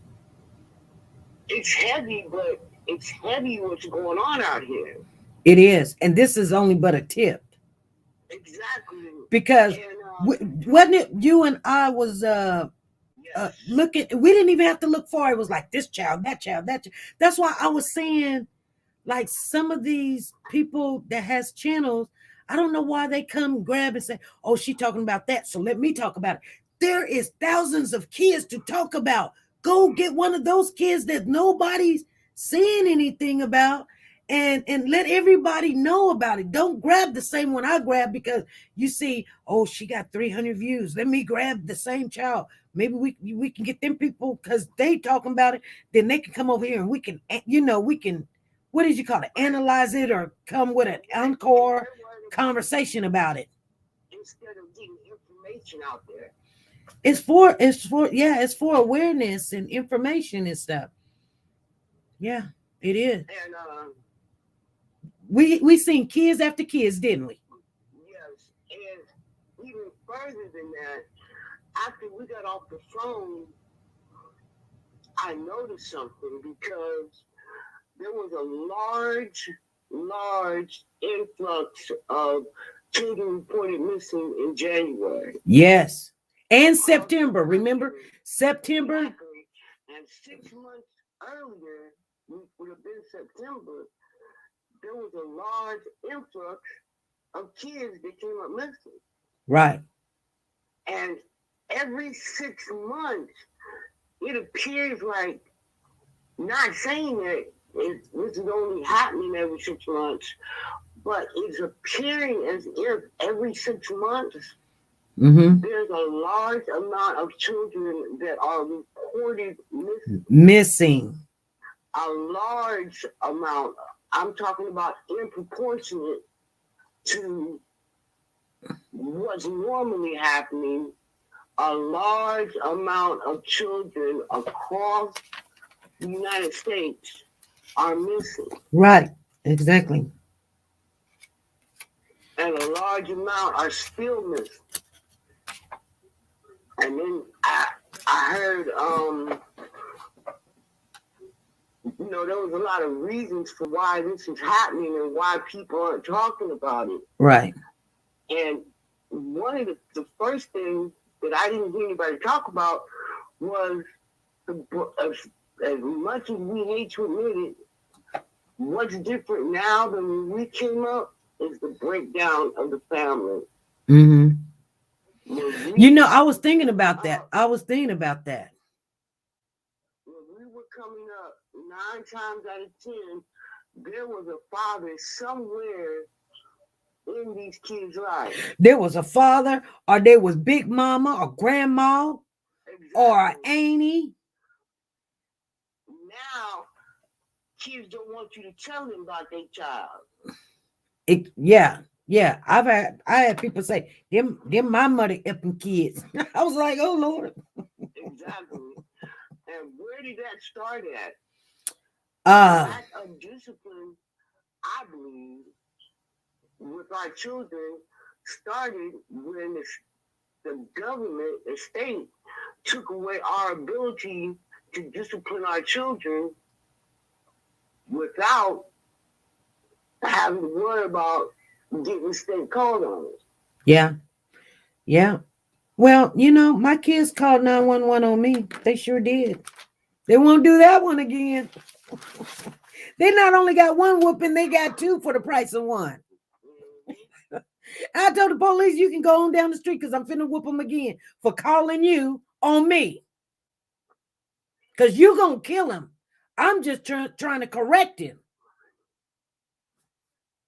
it's heavy, but it's heavy what's going on out here. It is. And this is only but a tip. Exactly. Because wasn't it you and I was looking, we didn't even have to look far. It was like this child, that child, that child. That's why I was saying, like, some of these people that has channels, I don't know why they come grab and say, oh, she talking about that, so let me talk about it. There is thousands of kids to talk about. Go get one of those kids that nobody's saying anything about and let everybody know about it. Don't grab the same one I grabbed because you see, oh, she got 300 views. Let me grab the same child. Maybe we can get them people because they talking about it. Then they can come over here and we can, we can, what did you call it? Analyze it or come with an encore conversation about it. Instead of getting information out there. It's for awareness and information and stuff. Yeah, it is. And we seen kids after kids, didn't we? Yes, and even further than that, after we got off the phone, I noticed something because there was a large influx of children reported missing in January. Yes. And September, remember? September. Exactly. And 6 months earlier, would have been September, there was a large influx of kids that came up missing. Right. And every 6 months, it appears like, not saying that this is only happening every 6 months, but it's appearing as if every 6 months, there's a large amount of children that are reported missing. A large amount. I'm talking about in proportionate to what's normally happening. A large amount of children across the United States are missing. Right, exactly. And a large amount are still missing. And then I heard, there was a lot of reasons for why this is happening and why people aren't talking about it. Right. And one of the first things that I didn't hear anybody talk about was, as much as we hate to admit it, what's different now than when we came up is the breakdown of the family. I was thinking about that. When we were coming up, 9 times out of 10, there was a father somewhere in these kids' lives. There was a father, or there was Big Mama, or Grandma, or Auntie. Now, kids don't want you to tell them about their child. Yeah. I had people say, them my mother effing kids. I was like, oh Lord. Exactly. And where did that start at? Lack of discipline, I believe, with our children started when the government, the state, took away our ability to discipline our children without having to worry about getting state called on us. Yeah. Well, my kids called 911 on me. They sure did. They won't do that one again. They not only got one whooping, they got 2 for the price of one. I told the police, you can go on down the street because I'm finna whoop them again for calling you on me. Because you're going to kill him. I'm just trying to correct him.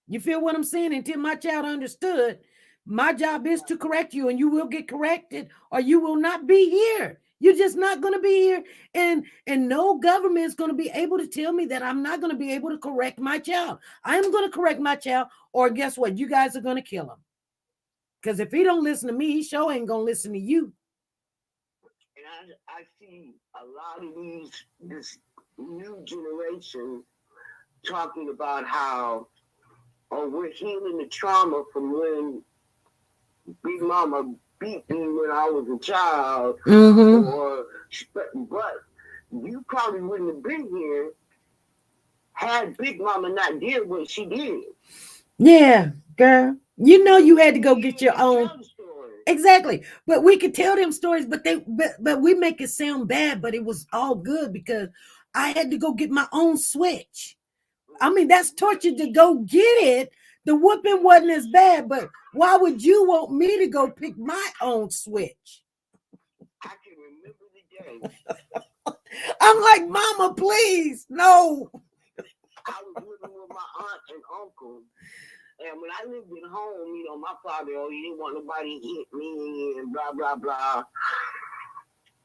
You feel what I'm saying? Until my child understood, my job is to correct you, and you will get corrected, or you will not be here. You're just not going to be here. And no government is going to be able to tell me that I'm not going to be able to correct my child. I'm going to correct my child, or guess what? You guys are going to kill him. Because if he don't listen to me, he sure ain't going to listen to you. And I see a lot of this new generation talking about how, oh, we're healing the trauma from when Big Mama beat me when I was a child. But you probably wouldn't have been here had Big Mama not did what she did. Yeah, girl. You know you had to go get your own. Exactly. But we could tell them stories, but we make it sound bad, but it was all good because I had to go get my own switch. I mean, that's torture to go get it. The whooping wasn't as bad, but why would you want me to go pick my own switch? I can remember the day. I'm like, Mama, please, no. I was living with my aunt and uncle. And when I lived at home, you know, my father, he didn't want nobody to hit me and blah, blah, blah.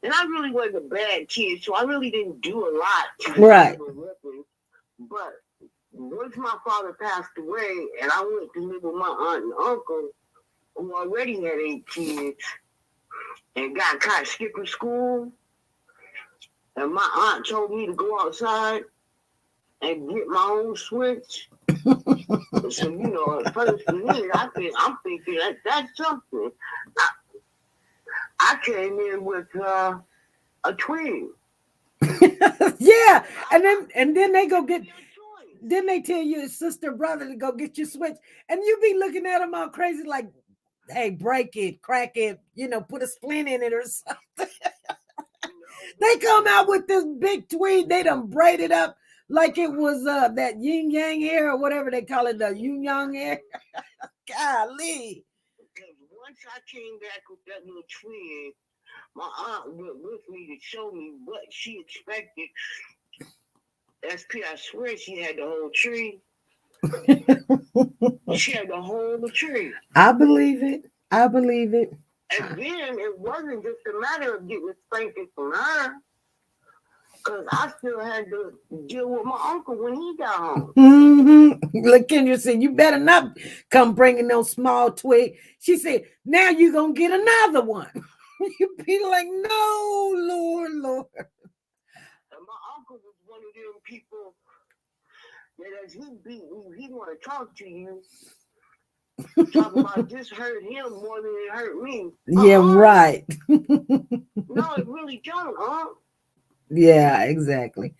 And I really wasn't a bad kid, so I really didn't do a lot. Right. But once my father passed away and I went to live with my aunt and uncle, who already had 8 kids, and got caught skipping school, and my aunt told me to go outside and get my own switch. So, you know, at first minute, I'm thinking that's something. I came in with a twin. Yeah, and then they go get. Then they tell your sister, brother to go get your switch, and you be looking at them all crazy, like, "Hey, break it, crack it, you know, put a splint in it or something." They come out with this big tweed. They done braided up like it was that yin yang hair or whatever they call it, the yin yang hair. Golly. Because once I came back with that little twin, my aunt went with me to show me what she expected. SP, I swear she had the whole tree. She had the whole tree. I believe it. I believe it. And then it wasn't just a matter of getting a spanking from her, because I still had to deal with my uncle when he got home. Mm-hmm. Look, Kendra said, "You better not come bringing no small twig." She said, "Now you're going to get another one." You be like, "No, Lord. And my uncle was one of them people that as he beat you, he want to talk to you. Talking about this hurt him more than it hurt me. Yeah, right. No, it really don't, huh? Yeah, exactly.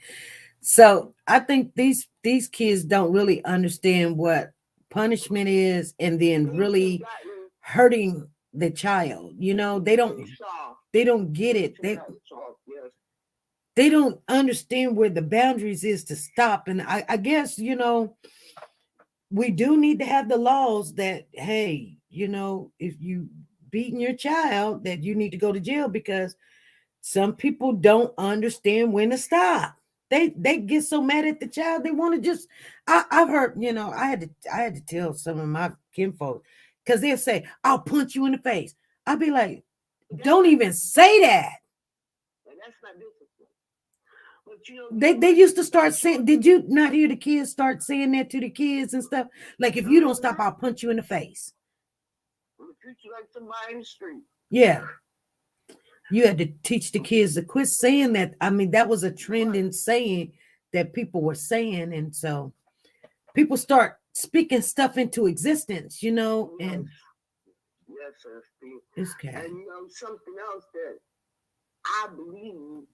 So I think these kids don't really understand what punishment is, and then really hurting the child. You know, they don't get it. They don't understand where the boundaries is to stop. And I guess, you know, we do need to have the laws that, hey, you know, if you beating your child, that you need to go to jail, because some people don't understand when to stop. They get so mad at the child, they want to just. I've heard, you know, I had to tell some of my kinfolk, because they'll say, "I'll punch you in the face." I'll be like, "Don't even say that." And that's not discipline. But you know, They used to start saying, did you not hear the kids start saying that to the kids and stuff? Like, if you don't stop, I'll punch you in the face. I'll treat you like somebody in the street. Yeah. You had to teach the kids to quit saying that. I mean, that was a trending saying that people were saying. And so people start speaking stuff into existence, you know, and yes, sir, Steve. It's okay. And you know, something else that I believe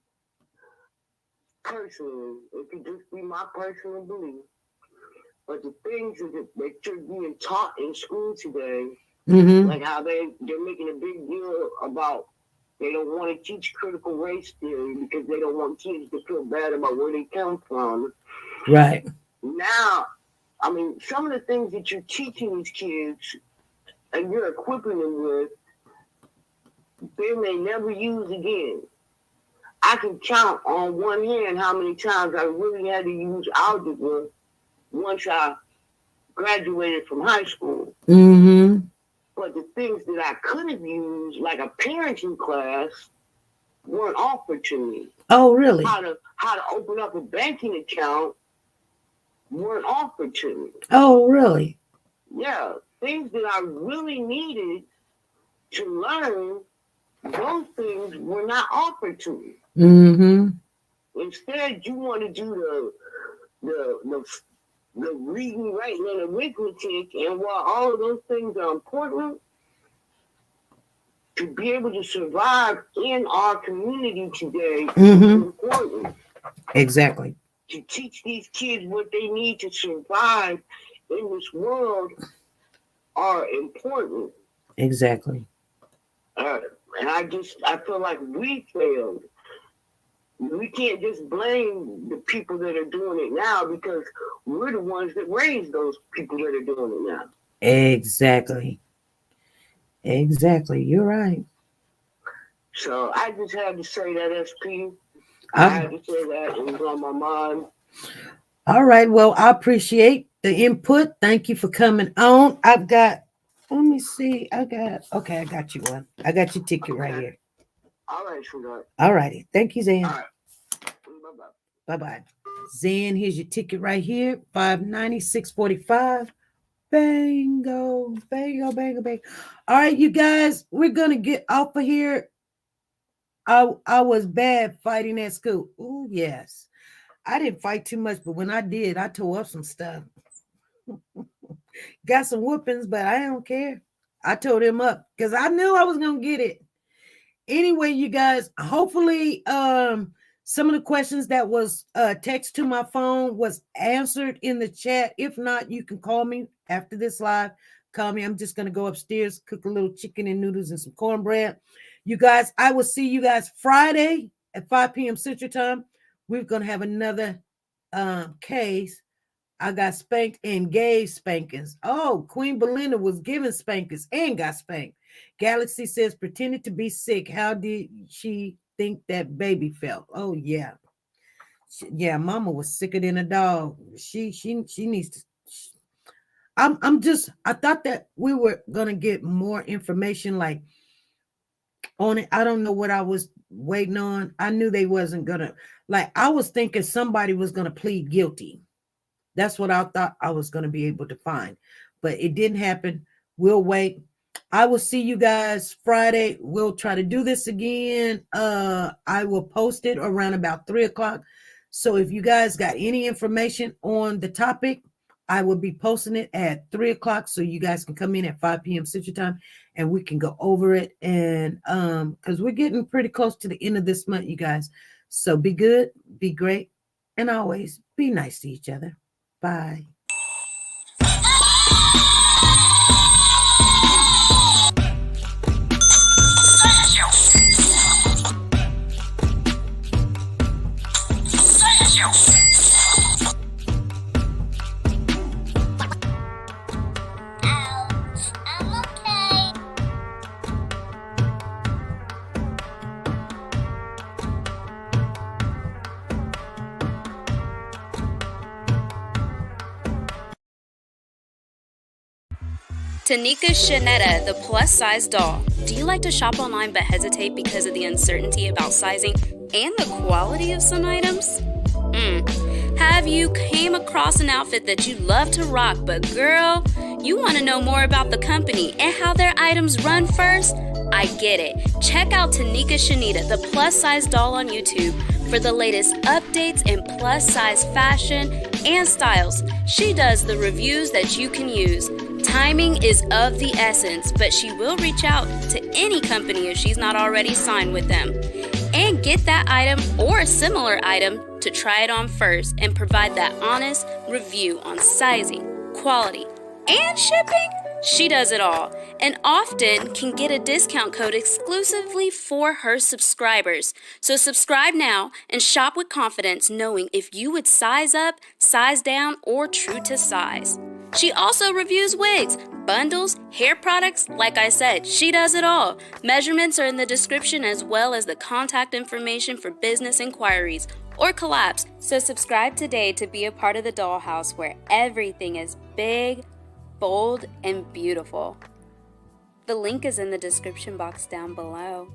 personally, it could just be my personal belief, but the things that you're being taught in school today, like how they're making a big deal about they don't want to teach critical race theory because they don't want kids to feel bad about where they come from. Right. Now, I mean, some of the things that you're teaching these kids and you're equipping them with, they may never use again. I can count on one hand how many times I really had to use algebra once I graduated from high school. Mm-hmm. But the things that I could have used, like a parenting class, weren't offered to me. Oh, really? How to open up a banking account weren't offered to me. Oh, really? Yeah, things that I really needed to learn, those things were not offered to me. Mm-hmm. Instead, you want to do the reading, writing, and arithmetic, and while all of those things are important, to be able to survive in our community today is important. Exactly. To teach these kids what they need to survive in this world are important. Exactly. And I feel like we failed. We can't just blame the people that are doing it now, because we're the ones that raised those people that are doing it now. Exactly. You're right. So I just had to say that, SP. I had to say that. It was on my mind. All right. Well, I appreciate the input. Thank you for coming on. Let me see. I got you one. I got your ticket right here. All right, sweetheart. All righty. Thank you, Zan. All right. Bye-bye. Bye-bye. Zan, here's your ticket right here. $596.45. Bango. All right, you guys, we're gonna get off of here. I was bad fighting at school. Oh, yes. I didn't fight too much, but when I did, I tore up some stuff. Got some whoopings, but I don't care. I tore them up because I knew I was gonna get it. Anyway, you guys, hopefully some of the questions that was text to my phone was answered in the chat. If not, you can call me after this live. Call me. I'm just gonna go upstairs, cook a little chicken and noodles and some cornbread. You guys, I will see you guys Friday at 5 p.m. Central Time. We're gonna have another case. I got spanked and gave spankings. Oh, Queen Belinda was given spankings and got spanked. Galaxy says, pretended to be sick. How did she think that baby felt? Oh, yeah. Yeah, mama was sicker than a dog. She needs to. I thought that we were going to get more information like on it. I don't know what I was waiting on. I knew they wasn't going to, like, I was thinking somebody was going to plead guilty. That's what I thought I was going to be able to find, but it didn't happen. We'll wait. I will see you guys Friday. We'll try to do this again. I will post it around about 3:00. So if you guys got any information on the topic, I will be posting it at 3:00. So you guys can come in at 5 p.m. Central Time and we can go over it. And because we're getting pretty close to the end of this month, you guys. So be good, be great, and always be nice to each other. Bye. TeNika Shenette, the plus-size doll. Do you like to shop online but hesitate because of the uncertainty about sizing and the quality of some items? Have you came across an outfit that you love to rock, but girl, you want to know more about the company and how their items run first? I get it. Check out TeNika Shenette, the plus-size doll on YouTube for the latest updates in plus-size fashion and styles. She does the reviews that you can use. Timing is of the essence, but she will reach out to any company if she's not already signed with them. And get that item or a similar item to try it on first and provide that honest review on sizing, quality, and shipping. She does it all and often can get a discount code exclusively for her subscribers. So subscribe now and shop with confidence, knowing if you would size up, size down, or true to size. She also reviews wigs, bundles, hair products, like I said, she does it all. Measurements are in the description as well as the contact information for business inquiries or collabs. So subscribe today to be a part of the dollhouse where everything is big, bold, and beautiful. The link is in the description box down below.